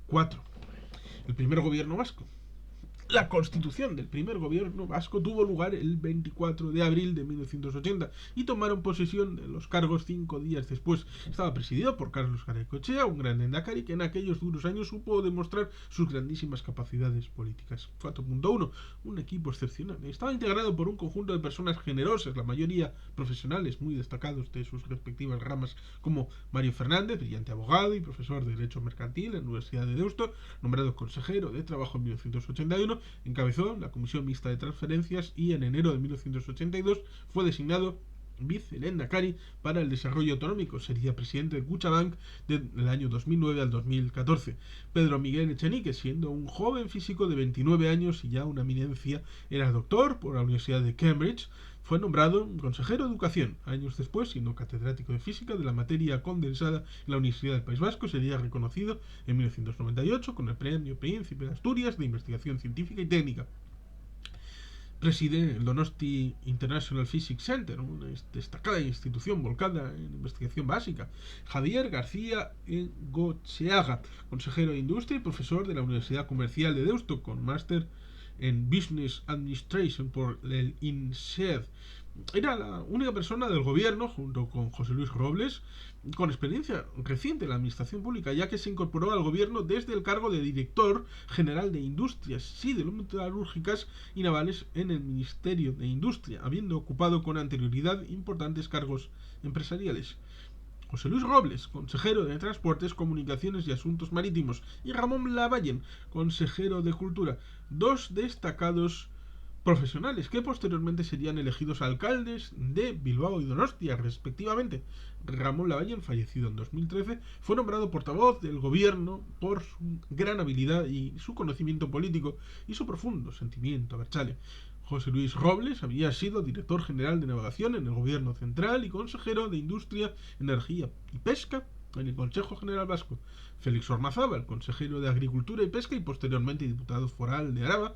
4. El primer gobierno vasco. La constitución del primer gobierno vasco tuvo lugar el 24 de abril de 1980 y tomaron posesión de los cargos 5 días después. Estaba presidido por Carlos Garaikoetxea, un gran endacari que en aquellos duros años supo demostrar sus grandísimas capacidades políticas. 4.1. Un equipo excepcional. Estaba integrado por un conjunto de personas generosas, la mayoría profesionales muy destacados de sus respectivas ramas, como Mario Fernández, brillante abogado y profesor de Derecho Mercantil en la Universidad de Deusto, nombrado consejero de Trabajo en 1981, encabezó la Comisión Mixta de Transferencias y en enero de 1982 fue designado vicelehendakari para el desarrollo autonómico. Sería presidente de Kutxabank del año 2009 al 2014. Pedro Miguel Echenique, siendo un joven físico de 29 años y ya una eminencia, era doctor por la Universidad de Cambridge. Fue nombrado consejero de Educación. Años después, siendo catedrático de Física de la materia condensada en la Universidad del País Vasco, sería reconocido en 1998 con el Premio Príncipe de Asturias de Investigación Científica y Técnica. Preside el Donosti International Physics Center, una destacada institución volcada en investigación básica. Javier García Egocheaga, consejero de Industria y profesor de la Universidad Comercial de Deusto, con máster en Business Administration por el INSEAD. Era la única persona del gobierno, junto con José Luis Robles, con experiencia reciente en la administración pública, ya que se incorporó al gobierno desde el cargo de director general de Industrias Siderurgicas y Navales en el Ministerio de Industria, habiendo ocupado con anterioridad importantes cargos empresariales. José Luis Robles, consejero de Transportes, Comunicaciones y Asuntos Marítimos, y Ramón Lavallen, consejero de Cultura, dos destacados profesionales que posteriormente serían elegidos alcaldes de Bilbao y Donostia, respectivamente. Ramón Lavallen, fallecido en 2013, fue nombrado portavoz del gobierno por su gran habilidad y su conocimiento político y su profundo sentimiento abertzale. José Luis Robles había sido director general de navegación en el gobierno central y consejero de Industria, Energía y Pesca en el Consejo General Vasco. Félix Ormazábal, consejero de Agricultura y Pesca y posteriormente diputado foral de Araba,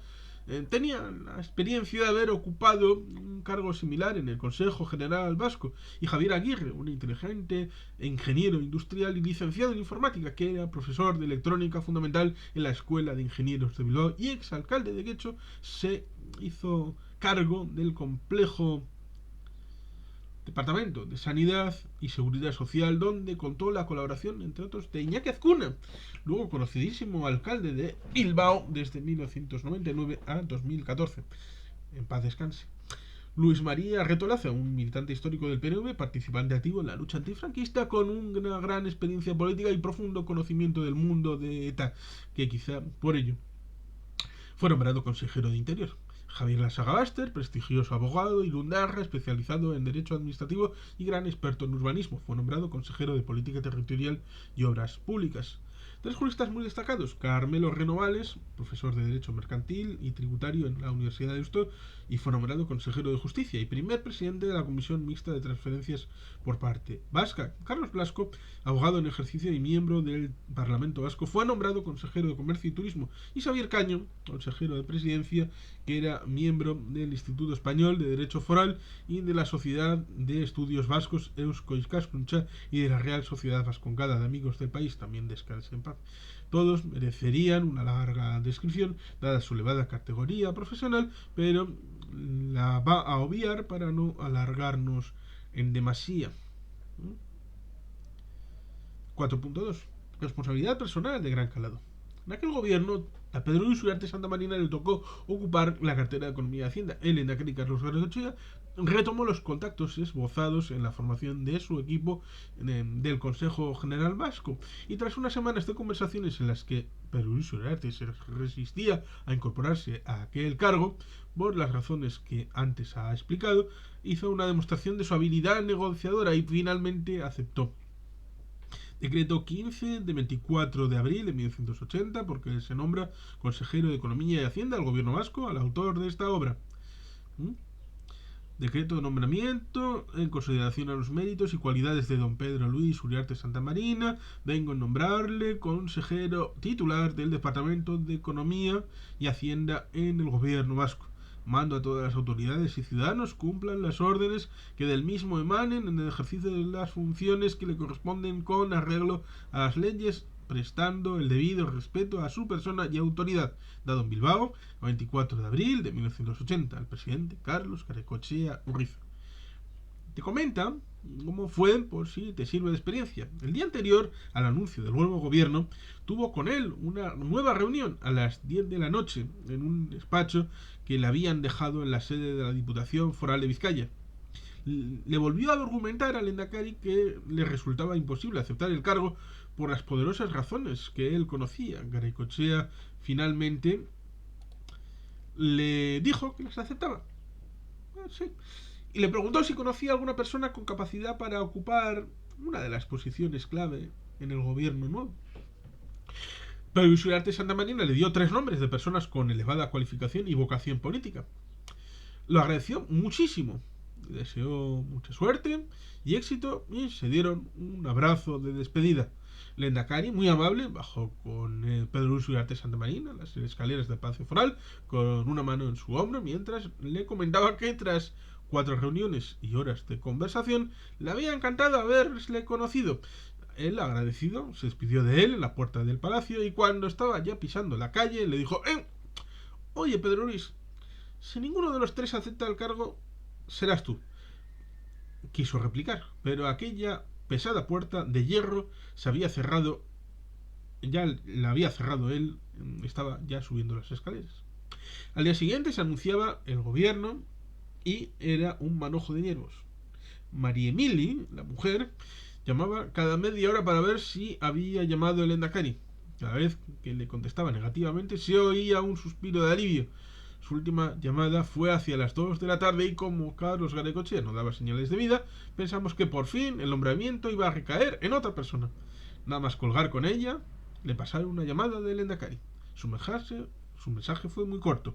tenía la experiencia de haber ocupado un cargo similar en el Consejo General Vasco. Y Javier Aguirre, un inteligente ingeniero industrial y licenciado en informática, que era profesor de electrónica fundamental en la Escuela de Ingenieros de Bilbao y exalcalde de Guecho, se hizo cargo del complejo Departamento de Sanidad y Seguridad Social, donde contó la colaboración, entre otros, de Iñaki Azcuna, luego conocidísimo alcalde de Bilbao desde 1999 a 2014. En paz descanse. Luis María Retolaza, un militante histórico del PNV, participante activo en la lucha antifranquista, con una gran experiencia política y profundo conocimiento del mundo de ETA, que quizá por ello fue nombrado consejero de Interior. Javier Lasagabaster, prestigioso abogado y lundarra, especializado en Derecho Administrativo y gran experto en urbanismo, fue nombrado consejero de Política Territorial y Obras Públicas. Tres juristas muy destacados: Carmelo Renovales, profesor de Derecho Mercantil y Tributario en la Universidad de Deusto, y fue nombrado consejero de Justicia y primer presidente de la Comisión Mixta de Transferencias por parte vasca. Carlos Blasco, abogado en ejercicio y miembro del Parlamento Vasco, fue nombrado consejero de Comercio y Turismo, y Xavier Caño, consejero de Presidencia que era miembro del Instituto Español de Derecho Foral y de la Sociedad de Estudios Vascos Eusko Ikaskuntza y de la Real Sociedad Vascongada de Amigos del País, también descanse en paz. Todos merecerían una larga descripción, dada su elevada categoría profesional, pero la va a obviar para no alargarnos en demasía. 4.2. Responsabilidad personal de gran calado. En aquel gobierno, a Pedro Luis Uriarte Santamarina le tocó ocupar la cartera de Economía y Hacienda. El lehendakari Carlos Garaikoetxea retomó los contactos esbozados en la formación de su equipo del Consejo General Vasco. Y tras unas semanas de conversaciones en las que Pedro Luis Uriarte se resistía a incorporarse a aquel cargo, por las razones que antes ha explicado, hizo una demostración de su habilidad negociadora y finalmente aceptó. Decreto 15 de 24 de abril de 1980, porque se nombra consejero de Economía y Hacienda al gobierno vasco, al autor de esta obra. Decreto de nombramiento en consideración a los méritos y cualidades de don Pedro Luis Uriarte Santamarina. Vengo a nombrarle consejero titular del Departamento de Economía y Hacienda en el gobierno vasco. Mando a todas las autoridades y ciudadanos cumplan las órdenes que del mismo emanen en el ejercicio de las funciones que le corresponden con arreglo a las leyes, prestando el debido respeto a su persona y autoridad. Dado en Bilbao, el 24 de abril de 1980, al presidente Carlos Garaikoetxea Urriza. Te comenta cómo fue, por si te sirve de experiencia. El día anterior al anuncio del nuevo gobierno, tuvo con él una nueva reunión a las 10 de la noche en un despacho que le habían dejado en la sede de la Diputación Foral de Vizcaya. Le volvió a argumentar al lehendakari que le resultaba imposible aceptar el cargo por las poderosas razones que él conocía. Garaikoetxea finalmente le dijo que las aceptaba. Sí. Y le preguntó si conocía a alguna persona con capacidad para ocupar una de las posiciones clave en el gobierno nuevo. Pero Luis Uriarte Santamarina le dio 3 nombres de personas con elevada cualificación y vocación política. Lo agradeció muchísimo, le deseó mucha suerte y éxito y se dieron un abrazo de despedida. Lehendakari, muy amable, bajó con Pedro Luis Uriarte Santamarina las escaleras del Palacio Foral con una mano en su hombro mientras le comentaba que tras 4 reuniones y horas de conversación le había encantado haberle conocido. Él, agradecido, se despidió de él en la puerta del palacio y cuando estaba ya pisando la calle le dijo: oye, Pedro Luis, si ninguno de los 3 acepta el cargo, serás tú. Quiso replicar, pero aquella pesada puerta de hierro se había cerrado, ya la había cerrado él, estaba ya subiendo las escaleras. Al día siguiente se anunciaba el gobierno y era un manojo de nervios. María Emili, la mujer, llamaba cada media hora para ver si había llamado el lehendakari. Cada vez que le contestaba negativamente se oía un suspiro de alivio. Su última llamada fue hacia las 2 de la tarde y como Carlos Garaikoetxea no daba señales de vida, pensamos que por fin el nombramiento iba a recaer en otra persona. Nada más colgar con ella, le pasaron una llamada del lehendakari. Su mensaje fue muy corto.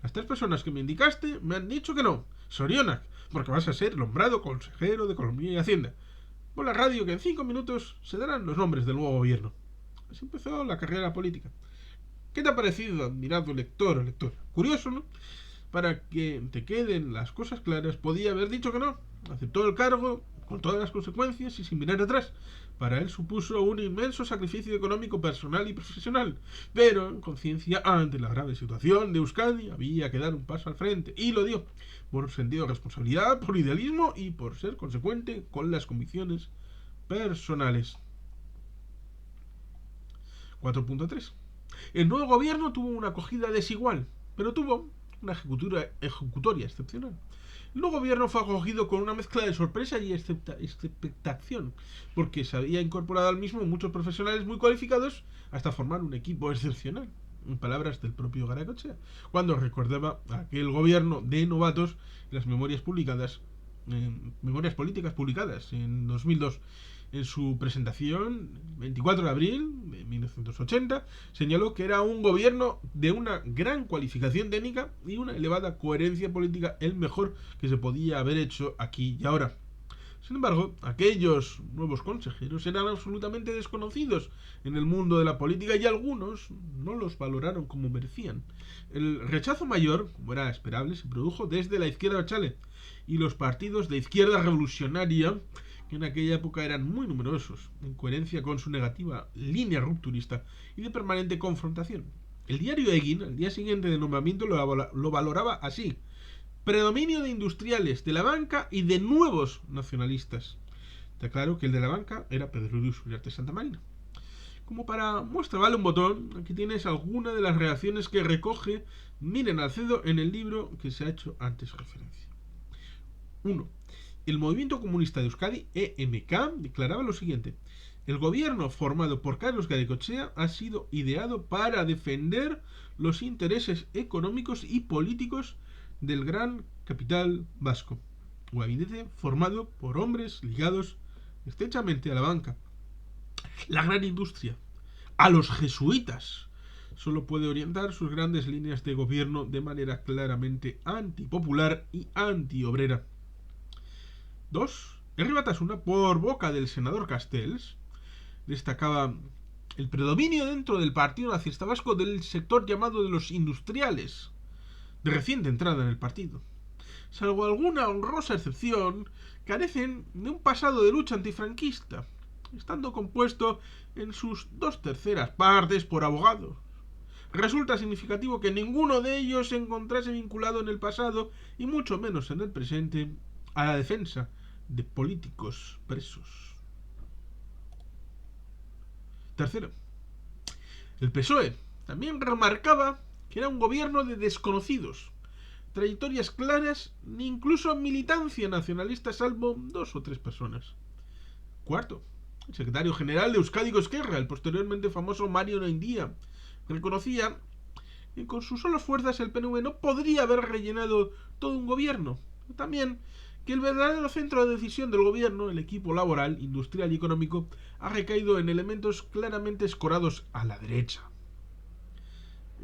Las 3 personas que me indicaste me han dicho que no. Sorionak, porque vas a ser nombrado consejero de Economía y Hacienda. Por la radio que en 5 minutos se darán los nombres del nuevo gobierno. Así empezó la carrera política. ¿Qué te ha parecido, admirado lector o lectora? Curioso, ¿no? Para que te queden las cosas claras, podía haber dicho que no. Aceptó el cargo con todas las consecuencias y sin mirar atrás. Para él supuso un inmenso sacrificio económico personal y profesional, pero en conciencia ante la grave situación de Euskadi había que dar un paso al frente y lo dio, por sentido de responsabilidad, por idealismo y por ser consecuente con las convicciones personales. 4.3. El nuevo gobierno tuvo una acogida desigual, pero tuvo una ejecutoria excepcional. El nuevo gobierno fue acogido con una mezcla de sorpresa y expectación, porque se había incorporado al mismo muchos profesionales muy cualificados hasta formar un equipo excepcional, en palabras del propio Garaikoetxea, cuando recordaba aquel gobierno de novatos en las memorias políticas publicadas en 2002. En su presentación, el 24 de abril de 1980, señaló que era un gobierno de una gran cualificación técnica y una elevada coherencia política, el mejor que se podía haber hecho aquí y ahora. Sin embargo, aquellos nuevos consejeros eran absolutamente desconocidos en el mundo de la política y algunos no los valoraron como merecían. El rechazo mayor, como era esperable, se produjo desde la izquierda chale y los partidos de izquierda revolucionaria, que en aquella época eran muy numerosos, en coherencia con su negativa línea rupturista y de permanente confrontación. El diario Egin, al día siguiente del nombramiento, lo valoraba así: predominio de industriales, de la banca y de nuevos nacionalistas. Está claro que el de la banca era Pedro Luis Uriarte Santamarina. Como para muestra vale un botón, aquí tienes alguna de las reacciones que recoge Miren Alcedo en el libro que se ha hecho antes referencia. 1. El Movimiento Comunista de Euskadi, EMK, declaraba lo siguiente: el gobierno formado por Carlos Garaikoetxea ha sido ideado para defender los intereses económicos y políticos del gran capital vasco, o gabinete formado por hombres ligados estrechamente a la banca, la gran industria, a los jesuitas. Solo puede orientar sus grandes líneas de gobierno de manera claramente antipopular y antiobrera. 2. Herri Batasuna, por boca del senador Castells, destacaba el predominio dentro del Partido Nacionalista Vasco del sector llamado de los industriales, de reciente entrada en el partido. Salvo alguna honrosa excepción, carecen de un pasado de lucha antifranquista, estando compuesto en sus 2/3 partes por abogados. Resulta significativo que ninguno de ellos se encontrase vinculado en el pasado, y mucho menos en el presente, a la defensa de políticos presos. Tercero, el PSOE también remarcaba que era un gobierno de desconocidos, trayectorias claras ni incluso militancia nacionalista, salvo 2 o 3 personas. Cuarto, el secretario general de Euskadiko Ezkerra, el posteriormente famoso Mario Noindia, reconocía que con sus solas fuerzas el PNV no podría haber rellenado todo un gobierno. También que el verdadero centro de decisión del gobierno, el equipo laboral, industrial y económico, ha recaído en elementos claramente escorados a la derecha.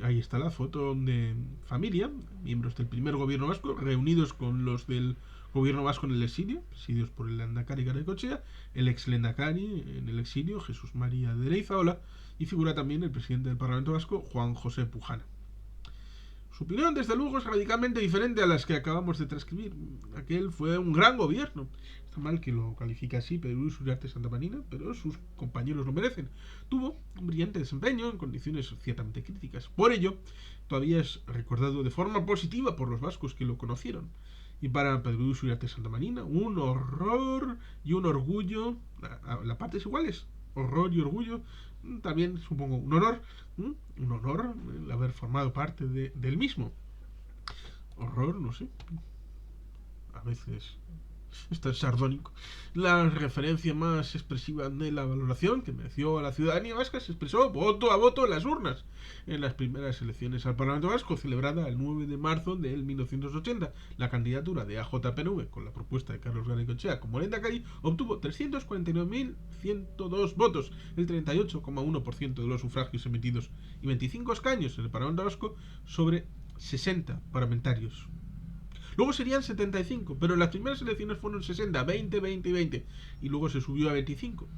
Ahí está la foto de familia, miembros del primer gobierno vasco, reunidos con los del gobierno vasco en el exilio, presididos por el lehendakari Garaikoetxea, el ex lehendakari en el exilio, Jesús María de Leizaola, y figura también el presidente del Parlamento Vasco, Juan José Pujana. Su opinión, desde luego, es radicalmente diferente a las que acabamos de transcribir. Aquel fue un gran gobierno. Está mal que lo califique así Pedro Luis Uriarte Santamarina, pero sus compañeros lo merecen. Tuvo un brillante desempeño en condiciones ciertamente críticas. Por ello, todavía es recordado de forma positiva por los vascos que lo conocieron. Y para Pedro Luis Uriarte Santamarina, un horror y un orgullo, las partes iguales, horror y orgullo, también supongo un honor el haber formado parte del mismo. Horror, no sé, a veces está sardónico. La referencia más expresiva de la valoración que mereció a la ciudadanía vasca se expresó voto a voto en las urnas en las primeras elecciones al Parlamento Vasco, celebrada el 9 de marzo de 1980. La candidatura de AJPNV, con la propuesta de Carlos Garaikoetxea como lehendakari, obtuvo 349.102 votos, el 38,1% de los sufragios emitidos, y 25 escaños en el Parlamento Vasco sobre 60 parlamentarios. Luego serían 75, pero las primeras elecciones fueron 60, 20, 20 y 20, y luego se subió a 25.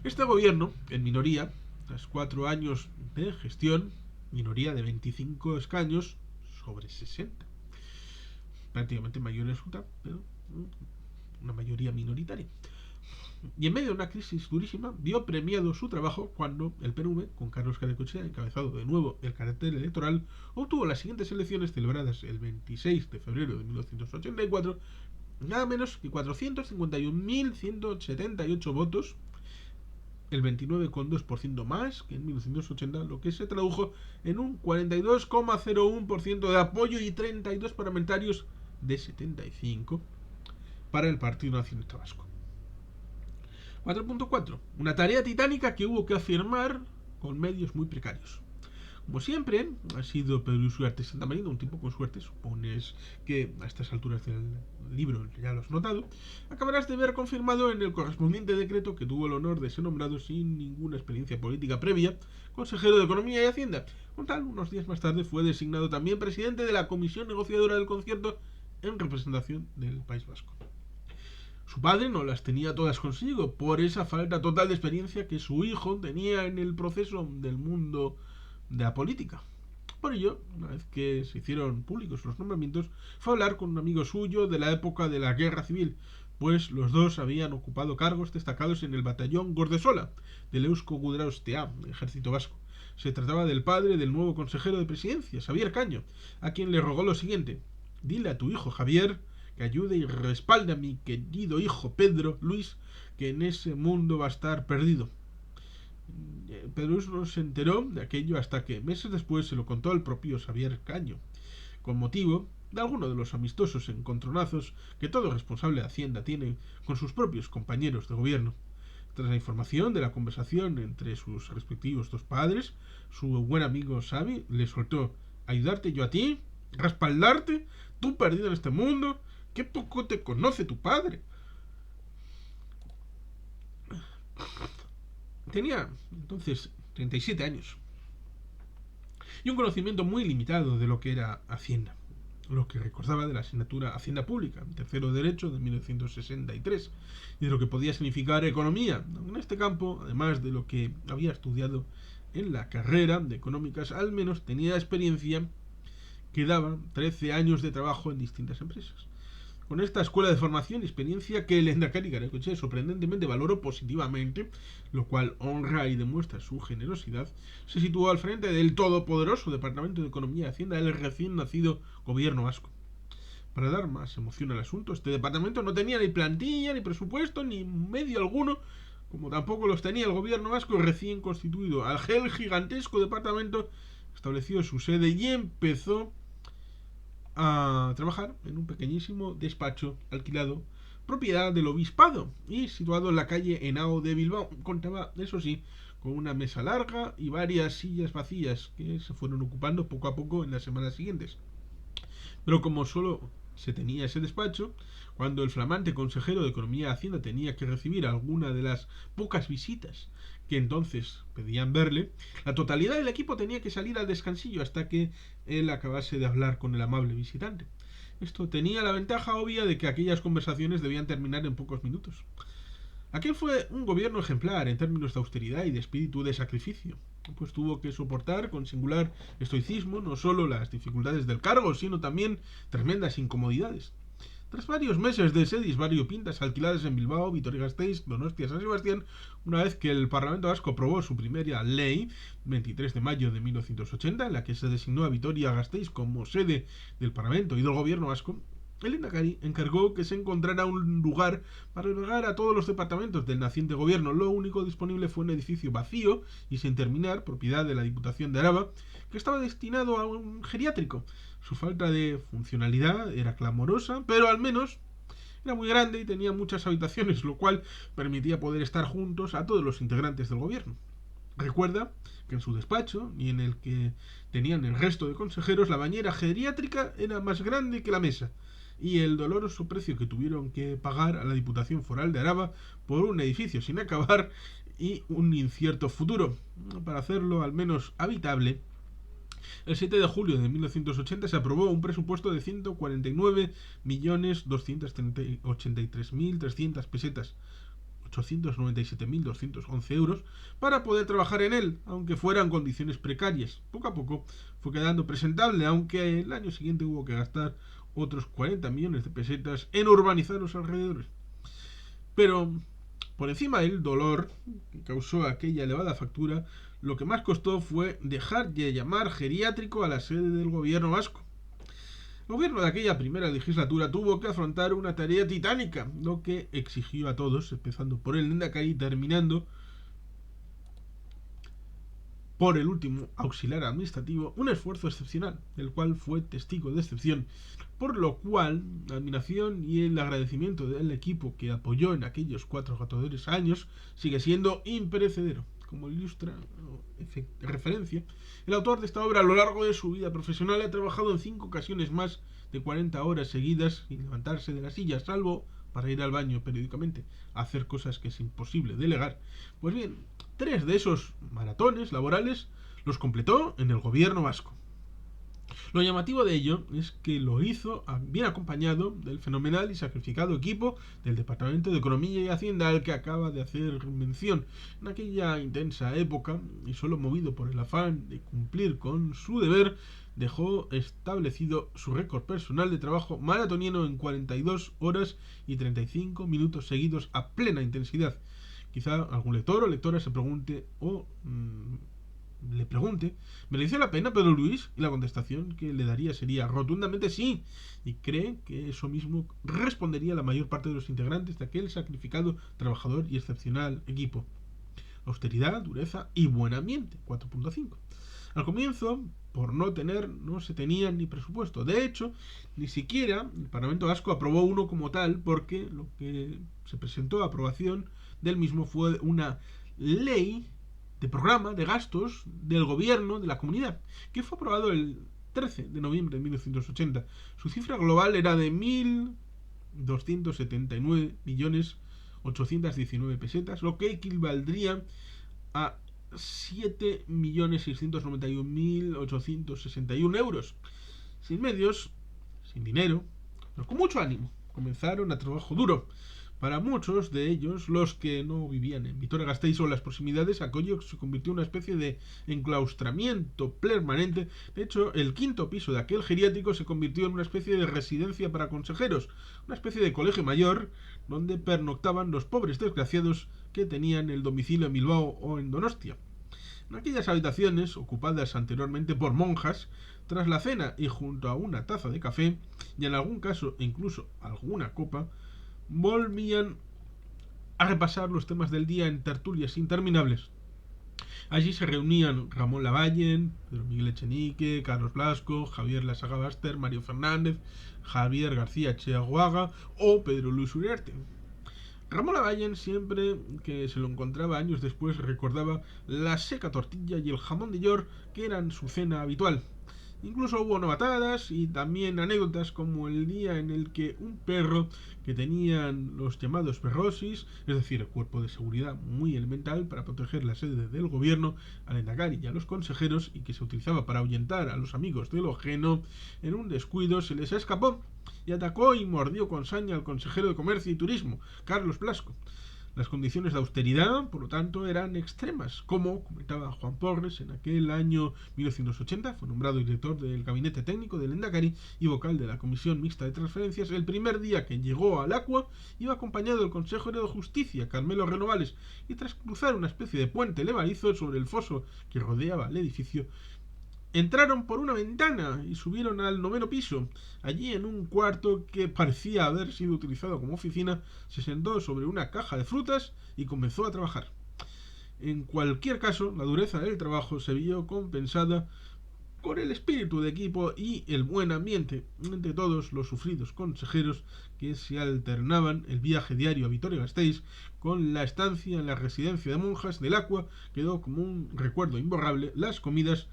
Este gobierno, en minoría, tras 4 años de gestión, minoría de 25 escaños sobre 60. Prácticamente mayoría absoluta, pero una mayoría minoritaria. Y en medio de una crisis durísima, vio premiado su trabajo cuando el PNV, con Carlos Garaikoetxea encabezado de nuevo el cartel electoral, obtuvo las siguientes elecciones celebradas el 26 de febrero de 1984, nada menos que 451.178 votos, el 29,2% más que en 1980, lo que se tradujo en un 42,01% de apoyo y 32 parlamentarios de 75 para el Partido Nacionalista Vasco. 4.4. Una tarea titánica que hubo que afirmar con medios muy precarios. Como siempre, ha sido Pedro Luis Uriarte Santamarina un tipo con suerte. Supones que a estas alturas del libro ya lo has notado. Acabarás de ver confirmado en el correspondiente decreto que tuvo el honor de ser nombrado sin ninguna experiencia política previa consejero de Economía y Hacienda. Con tal, unos días más tarde fue designado también presidente de la Comisión Negociadora del Concierto en representación del País Vasco. Su padre no las tenía todas consigo por esa falta total de experiencia que su hijo tenía en el proceso del mundo de la política. Por ello, una vez que se hicieron públicos los nombramientos, fue a hablar con un amigo suyo de la época de la Guerra Civil, pues los dos habían ocupado cargos destacados en el batallón Gordesola del Eusko Gudraustea, ejército vasco. Se trataba del padre del nuevo consejero de presidencia, Xavier Caño, a quien le rogó lo siguiente: dile a tu hijo Javier que ayude y respalde a mi querido hijo Pedro Luis, que en ese mundo va a estar perdido. Pedro Luis no se enteró de aquello hasta que meses después se lo contó al propio Xavier Caño, con motivo de alguno de los amistosos encontronazos que todo responsable de Hacienda tiene con sus propios compañeros de gobierno. Tras la información de la conversación entre sus respectivos dos padres, su buen amigo Xavi le soltó: ayudarte yo a ti, respaldarte, tú perdido en este mundo, qué poco te conoce tu padre. Tenía entonces 37 años y un conocimiento muy limitado de lo que era Hacienda, lo que recordaba de la asignatura Hacienda Pública, tercero de Derecho de 1963, y de lo que podía significar economía. En este campo, además de lo que había estudiado en la carrera de económicas, al menos tenía experiencia que daba 13 años de trabajo en distintas empresas. Con esta escuela de formación y experiencia que el Lehendakari Garaikoetxea sorprendentemente valoró positivamente, lo cual honra y demuestra su generosidad, se situó al frente del todopoderoso Departamento de Economía y Hacienda del recién nacido gobierno vasco. Para dar más emoción al asunto, este departamento no tenía ni plantilla, ni presupuesto, ni medio alguno, como tampoco los tenía el gobierno vasco recién constituido. El gigantesco departamento estableció su sede y empezó a trabajar en un pequeñísimo despacho alquilado, propiedad del obispado y situado en la calle Henao de Bilbao. Contaba, eso sí, con una mesa larga y varias sillas vacías que se fueron ocupando poco a poco en las semanas siguientes. Pero como solo se tenía ese despacho, cuando el flamante consejero de Economía y Hacienda tenía que recibir alguna de las pocas visitas que entonces pedían verle, la totalidad del equipo tenía que salir al descansillo hasta que él acabase de hablar con el amable visitante. Esto tenía la ventaja obvia de que aquellas conversaciones debían terminar en pocos minutos. Aquel fue un gobierno ejemplar en términos de austeridad y de espíritu de sacrificio, pues tuvo que soportar con singular estoicismo no solo las dificultades del cargo, sino también tremendas incomodidades. Tras varios meses de sedis variopintas alquiladas en Bilbao, Vitoria-Gasteiz, Donostia, San Sebastián, una vez que el Parlamento Vasco aprobó su primera ley, 23 de mayo de 1980, en la que se designó a Vitoria-Gasteiz como sede del Parlamento y del Gobierno Vasco, el Lehendakari encargó que se encontrara un lugar para albergar a todos los departamentos del naciente gobierno. Lo único disponible fue un edificio vacío y sin terminar, propiedad de la Diputación de Araba, que estaba destinado a un geriátrico. Su falta de funcionalidad era clamorosa, pero al menos era muy grande y tenía muchas habitaciones, lo cual permitía poder estar juntos a todos los integrantes del gobierno. Recuerda que en su despacho y en el que tenían el resto de consejeros, la bañera geriátrica era más grande que la mesa, y el doloroso precio que tuvieron que pagar a la Diputación Foral de Araba por un edificio sin acabar y un incierto futuro. Para hacerlo al menos habitable, el 7 de julio de 1980 se aprobó un presupuesto de 149.283.300 pesetas, 897.211 euros, para poder trabajar en él, aunque fueran condiciones precarias. Poco a poco fue quedando presentable, aunque el año siguiente hubo que gastar otros 40 millones de pesetas en urbanizar los alrededores. Pero por encima del dolor que causó aquella elevada factura, lo que más costó fue dejar de llamar geriátrico a la sede del gobierno vasco. El gobierno de aquella primera legislatura tuvo que afrontar una tarea titánica, lo que exigió a todos, empezando por el Lehendakari y terminando por el último auxiliar administrativo, un esfuerzo excepcional, del cual fue testigo de excepción, por lo cual la admiración y el agradecimiento del equipo que apoyó en aquellos 4 agotadores años sigue siendo imperecedero. Como ilustra referencia, el autor de esta obra a lo largo de su vida profesional ha trabajado en 5 ocasiones más de 40 horas seguidas sin levantarse de la silla, salvo para ir al baño periódicamente, a hacer cosas que es imposible delegar. Pues bien, 3 de esos maratones laborales los completó en el gobierno vasco. Lo llamativo de ello es que lo hizo bien acompañado del fenomenal y sacrificado equipo del Departamento de Economía y Hacienda al que acaba de hacer mención. En aquella intensa época, y solo movido por el afán de cumplir con su deber, dejó establecido su récord personal de trabajo maratoniano en 42 horas y 35 minutos seguidos a plena intensidad. Quizá algún lector o lectora se pregunte le pregunte, ¿mereció la pena Pedro Luis? Y la contestación que le daría sería rotundamente sí. Y cree que eso mismo respondería la mayor parte de los integrantes de aquel sacrificado, trabajador y excepcional equipo. Austeridad, dureza y buen ambiente, 4.5. Al comienzo, por no se tenía ni presupuesto. De hecho, ni siquiera el Parlamento Vasco aprobó uno como tal, porque lo que se presentó a aprobación del mismo fue una ley de programa de gastos del gobierno de la comunidad, que fue aprobado el 13 de noviembre de 1980. Su cifra global era de 1.279.819 pesetas, lo que equivaldría a 7.691.861 euros. Sin medios, sin dinero, pero con mucho ánimo, comenzaron a trabajo duro. Para muchos de ellos, los que no vivían en Vitoria-Gasteiz o las proximidades, aquello se convirtió en una especie de enclaustramiento permanente. De hecho, el quinto piso de aquel geriátrico se convirtió en una especie de residencia para consejeros, una especie de colegio mayor donde pernoctaban los pobres desgraciados que tenían el domicilio en Bilbao o en Donostia. En aquellas habitaciones, ocupadas anteriormente por monjas, tras la cena y junto a una taza de café, y en algún caso incluso alguna copa, volvían a repasar los temas del día en tertulias interminables. Allí se reunían Ramón Lavallen, Pedro Miguel Echenique, Carlos Blasco, Javier Lasaga Baster, Mario Fernández, Javier García Cheaguaga o Pedro Luis Uriarte. Ramón Lavallen, siempre que se lo encontraba años después, recordaba la seca tortilla y el jamón de york que eran su cena habitual. Incluso hubo novatadas y también anécdotas como el día en el que un perro que tenían los llamados perrosis, es decir, el cuerpo de seguridad muy elemental para proteger la sede del gobierno, al endacari y a los consejeros, y que se utilizaba para ahuyentar a los amigos de lo ajeno, en un descuido se les escapó y atacó y mordió con saña al consejero de Comercio y Turismo, Carlos Blasco. Las condiciones de austeridad, por lo tanto, eran extremas. Como comentaba Juan Porres, en aquel año 1980 fue nombrado director del gabinete técnico del Endacari y vocal de la Comisión Mixta de Transferencias. El primer día que llegó al Aqua iba acompañado del consejero de Justicia, Carmelo Renovales, y tras cruzar una especie de puente levadizo sobre el foso que rodeaba el edificio, entraron por una ventana y subieron al 9º piso. Allí, en un cuarto que parecía haber sido utilizado como oficina, se sentó sobre una caja de frutas y comenzó a trabajar. En cualquier caso, la dureza del trabajo se vio compensada por el espíritu de equipo y el buen ambiente entre todos los sufridos consejeros que se alternaban. El viaje diario a Vitoria-Gasteiz con la estancia en la residencia de monjas del Aqua quedó como un recuerdo imborrable. Las comidas,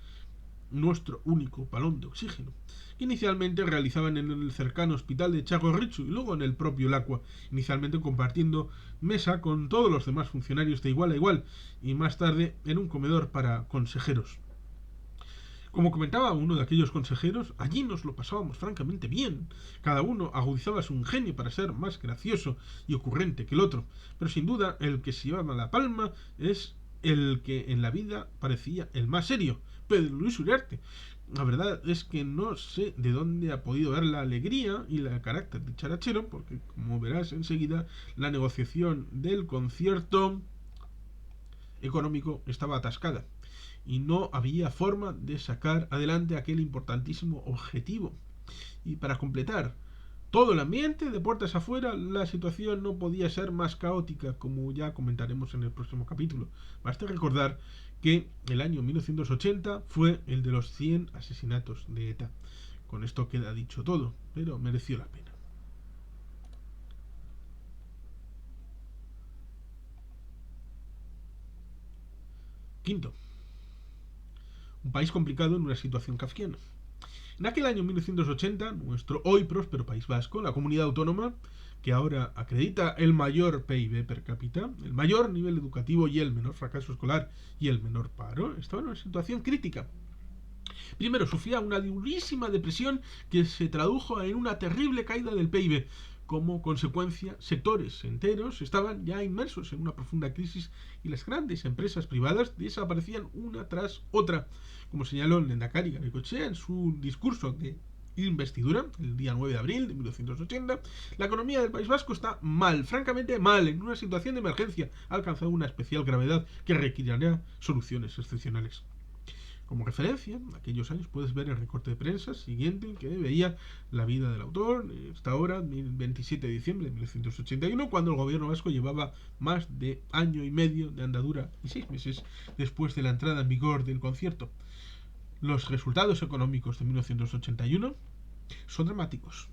nuestro único balón de oxígeno, que inicialmente realizaban en el cercano hospital de Txagorritxu y luego en el propio Lacua, inicialmente compartiendo mesa con todos los demás funcionarios de igual a igual, y más tarde en un comedor para consejeros. Como comentaba uno de aquellos consejeros, allí nos lo pasábamos francamente bien. Cada uno agudizaba su ingenio para ser más gracioso y ocurrente que el otro, pero sin duda el que se llevaba la palma es el que en la vida parecía el más serio, Pedro Luis Uriarte. La verdad es que no sé de dónde ha podido ver la alegría y el carácter de charachero, porque como verás enseguida, la negociación del concierto económico estaba atascada y no había forma de sacar adelante aquel importantísimo objetivo. Y para completar todo el ambiente, de puertas afuera, la situación no podía ser más caótica, como ya comentaremos en el próximo capítulo. Basta recordar que el año 1980 fue el de los 100 asesinatos de ETA. Con esto queda dicho todo, pero mereció la pena. Quinto, un país complicado en una situación kafkiana. En aquel año 1980, nuestro hoy próspero País Vasco, la comunidad autónoma que ahora acredita el mayor PIB per cápita, el mayor nivel educativo y el menor fracaso escolar y el menor paro, estaba en una situación crítica. Primero, sufría una durísima depresión que se tradujo en una terrible caída del PIB. Como consecuencia, sectores enteros estaban ya inmersos en una profunda crisis y las grandes empresas privadas desaparecían una tras otra. Como señaló el Lehendakari Garaikoetxea en su discurso de investidura, el día 9 de abril de 1980, la economía del País Vasco está mal, francamente mal, en una situación de emergencia. Ha alcanzado una especial gravedad que requerirá soluciones excepcionales. Como referencia, en aquellos años puedes ver el recorte de prensa siguiente que veía la vida del autor, esta hora, el 27 de diciembre de 1981, cuando el gobierno vasco llevaba más de año y medio de andadura y 6 meses después de la entrada en vigor del concierto. Los resultados económicos de 1981 son dramáticos.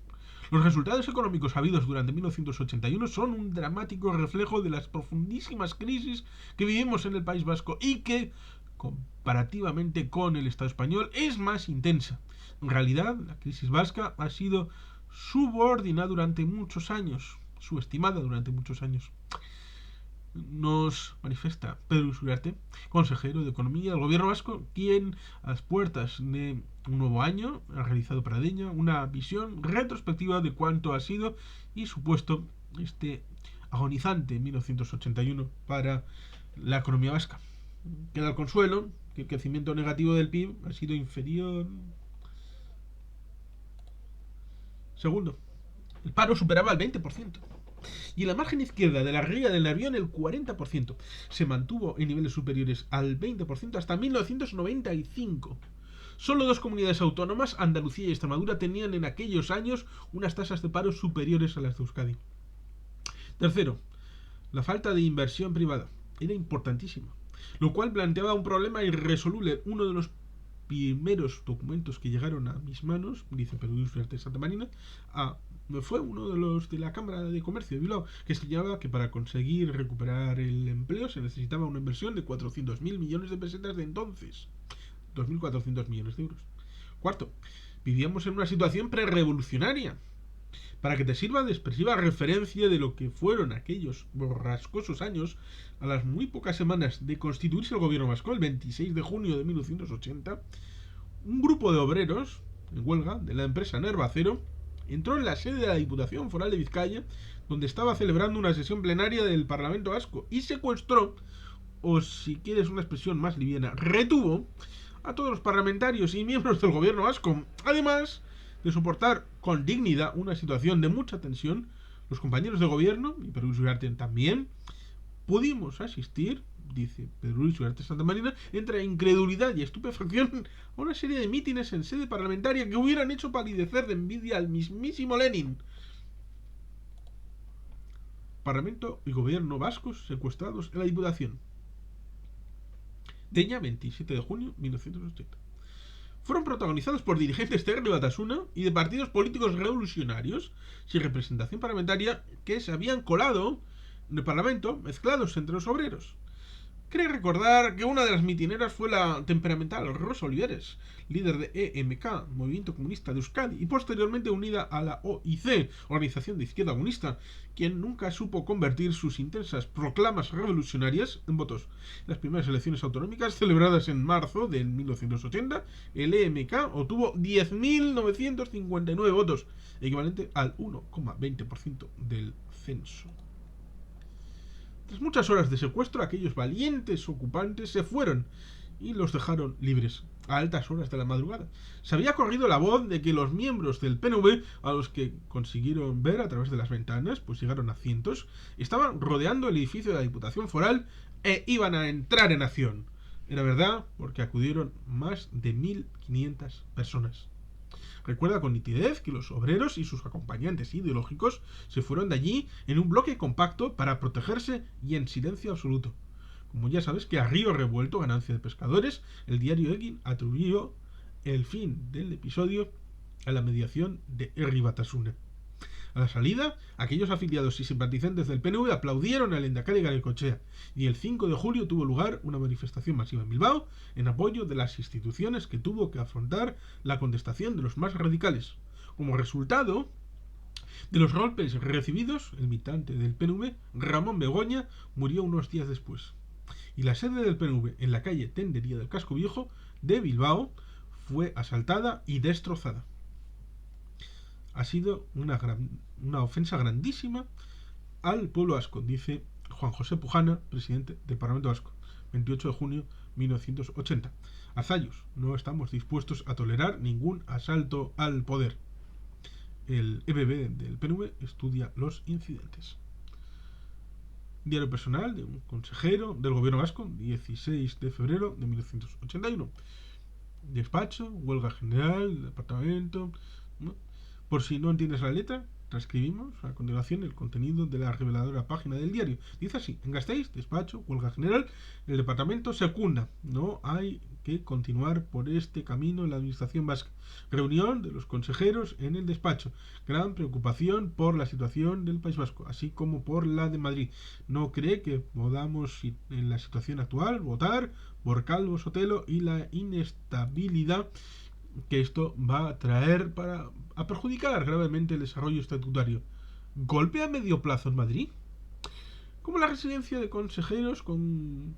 Los resultados económicos habidos durante 1981 son un dramático reflejo de las profundísimas crisis que vivimos en el País Vasco y que, comparativamente con el Estado español, es más intensa. En realidad, la crisis vasca ha sido subordinada durante muchos años, subestimada durante muchos años. Nos manifiesta Pedro Uriarte, consejero de Economía del Gobierno vasco, quien a las puertas de un nuevo año ha realizado para Deña una visión retrospectiva de cuánto ha sido y supuesto este agonizante 1981 para la economía vasca. Queda el consuelo que el crecimiento negativo del PIB ha sido inferior. Segundo, el paro superaba el 20%. Y en la margen izquierda de la ría del Nervión el 40%. Se mantuvo en niveles superiores al 20% hasta 1995. Solo dos comunidades autónomas, Andalucía y Extremadura, tenían en aquellos años unas tasas de paro superiores a las de Euskadi. Tercero, la falta de inversión privada era importantísima, lo cual planteaba un problema irresoluble. Uno de los primeros documentos que llegaron a mis manos, dice Pedro Uriarte Santa Marina, fue uno de los de la Cámara de Comercio de Bilbao, que señalaba que para conseguir recuperar el empleo se necesitaba una inversión de 400.000 millones de pesetas de entonces, 2.400 millones de euros. Cuarto, vivíamos en una situación prerevolucionaria. Para que te sirva de expresiva referencia de lo que fueron aquellos borrascosos años, a las muy pocas semanas de constituirse el gobierno vasco, el 26 de junio de 1980, un grupo de obreros en huelga de la empresa Nervacero entró en la sede de la Diputación Foral de Vizcaya, donde estaba celebrando una sesión plenaria del Parlamento Vasco, y secuestró, o si quieres una expresión más liviana, retuvo a todos los parlamentarios y miembros del gobierno vasco. Además de soportar con dignidad una situación de mucha tensión, los compañeros de gobierno, y Pedro Uriarte también, pudimos asistir, dice Pedro Uriarte Santa Marina, entre incredulidad y estupefacción a una serie de mítines en sede parlamentaria que hubieran hecho palidecer de envidia al mismísimo Lenin. Parlamento y gobierno vascos secuestrados en la Diputación. Deña, 27 de junio de 1980. Fueron protagonizados por dirigentes de Herri Batasuna y de partidos políticos revolucionarios sin representación parlamentaria que se habían colado en el Parlamento, mezclados entre los obreros. Cree recordar que una de las mitineras fue la temperamental Rosa Oliveres, líder de EMK, Movimiento Comunista de Euskadi, y posteriormente unida a la OIC, Organización de Izquierda Comunista, quien nunca supo convertir sus intensas proclamas revolucionarias en votos. En las primeras elecciones autonómicas celebradas en marzo de 1980, el EMK obtuvo 10.959 votos, equivalente al 1,20% del censo. Tras muchas horas de secuestro, aquellos valientes ocupantes se fueron y los dejaron libres a altas horas de la madrugada. Se había corrido la voz de que los miembros del PNV, a los que consiguieron ver a través de las ventanas, pues llegaron a cientos, estaban rodeando el edificio de la Diputación Foral e iban a entrar en acción. Era verdad, porque acudieron más de 1.500 personas. Recuerda con nitidez que los obreros y sus acompañantes ideológicos se fueron de allí en un bloque compacto para protegerse y en silencio absoluto. Como ya sabes que a río revuelto, ganancia de pescadores, el diario Egin atribuyó el fin del episodio a la mediación de Herri Batasuna. A la salida, aquellos afiliados y simpatizantes del PNV aplaudieron al Lehendakari Garaikoetxea y el 5 de julio tuvo lugar una manifestación masiva en Bilbao en apoyo de las instituciones que tuvo que afrontar la contestación de los más radicales. Como resultado de los golpes recibidos, el militante del PNV, Ramón Begoña, murió unos días después. Y la sede del PNV en la calle Tendería del Casco Viejo de Bilbao fue asaltada y destrozada. Ha sido una ofensa grandísima al pueblo vasco, dice Juan José Pujana, presidente del Parlamento Vasco, 28 de junio 1980. Azayus, no estamos dispuestos a tolerar ningún asalto al poder. El EBB del PNV estudia los incidentes. Diario personal de un consejero del gobierno vasco, 16 de febrero de 1981. Despacho, huelga general, departamento, ¿no? Por si no entiendes la letra, transcribimos a continuación el contenido de la reveladora página del diario. Dice así: en Gasteiz, despacho, huelga general, el departamento secunda. No hay que continuar por este camino en la administración vasca. Reunión de los consejeros en el despacho. Gran preocupación por la situación del País Vasco, así como por la de Madrid. No cree que podamos, en la situación actual, votar por Calvo Sotelo y la inestabilidad que esto va a traer a perjudicar gravemente el desarrollo estatutario. ¿Golpe a medio plazo en Madrid? Como la residencia de consejeros come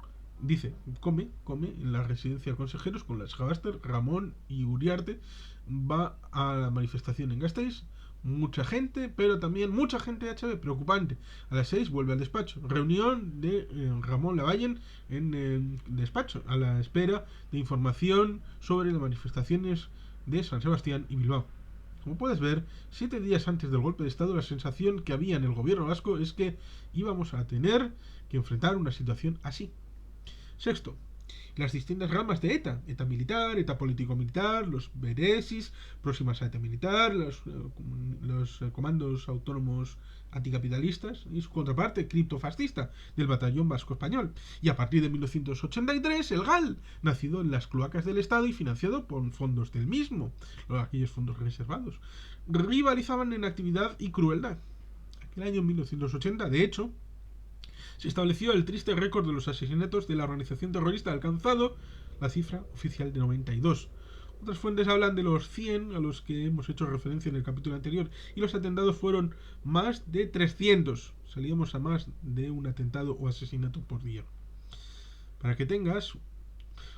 en la residencia de consejeros con las Jabaster, Ramón y Uriarte. Va a la manifestación en Gasteiz. Mucha gente, pero también mucha gente HB, preocupante. A las 6 vuelve al despacho. Reunión de Ramón Lavallen en el despacho, a la espera de información sobre las manifestaciones de San Sebastián y Bilbao. Como puedes ver, 7 días antes del golpe de Estado, la sensación que había en el gobierno vasco es que íbamos a tener que enfrentar una situación así. Sexto, las distintas ramas de ETA: ETA militar, ETA político-militar, los Beresis, próximas a ETA militar, los comandos autónomos anticapitalistas y su contraparte criptofascista del Batallón Vasco Español. Y a partir de 1983, el GAL, nacido en las cloacas del Estado y financiado por fondos del mismo, aquellos fondos reservados, rivalizaban en actividad y crueldad. Aquel año 1980, de hecho, se estableció el triste récord de los asesinatos de la organización terrorista, alcanzado la cifra oficial de 92. Otras fuentes hablan de los 100 a los que hemos hecho referencia en el capítulo anterior, y los atentados fueron más de 300. Salíamos a más de un atentado o asesinato por día. Para que tengas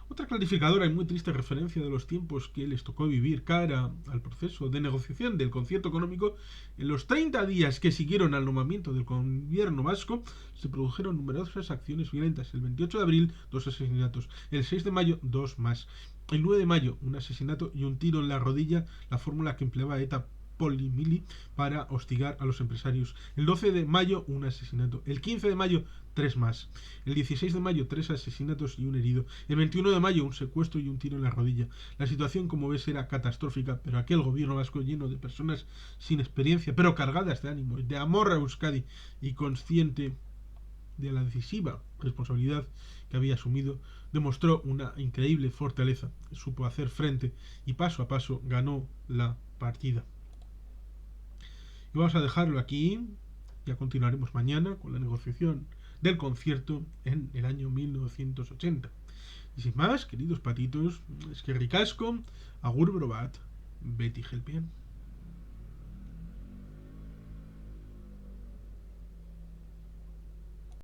otra clarificadora y muy triste referencia de los tiempos que les tocó vivir cara al proceso de negociación del concierto económico, en los 30 días que siguieron al nombramiento del gobierno vasco se produjeron numerosas acciones violentas. El 28 de abril, 2 asesinatos. El 6 de mayo, 2 más. El 9 de mayo, un asesinato y un tiro en la rodilla, la fórmula que empleaba ETA Polimili para hostigar a los empresarios. El 12 de mayo, un asesinato. El 15 de mayo, 3 más. El 16 de mayo, 3 asesinatos y un herido. El 21 de mayo, un secuestro y un tiro en la rodilla. La situación, como ves, era catastrófica, pero aquel gobierno vasco, lleno de personas sin experiencia, pero cargadas de ánimo, de amor a Euskadi y consciente de la decisiva responsabilidad que había asumido, demostró una increíble fortaleza. Supo hacer frente y paso a paso ganó la partida. Y vamos a dejarlo aquí. Ya continuaremos mañana con la negociación del concierto en el año 1980. Y sin más, queridos patitos, es que ricasco, agur brobat, beti helpien.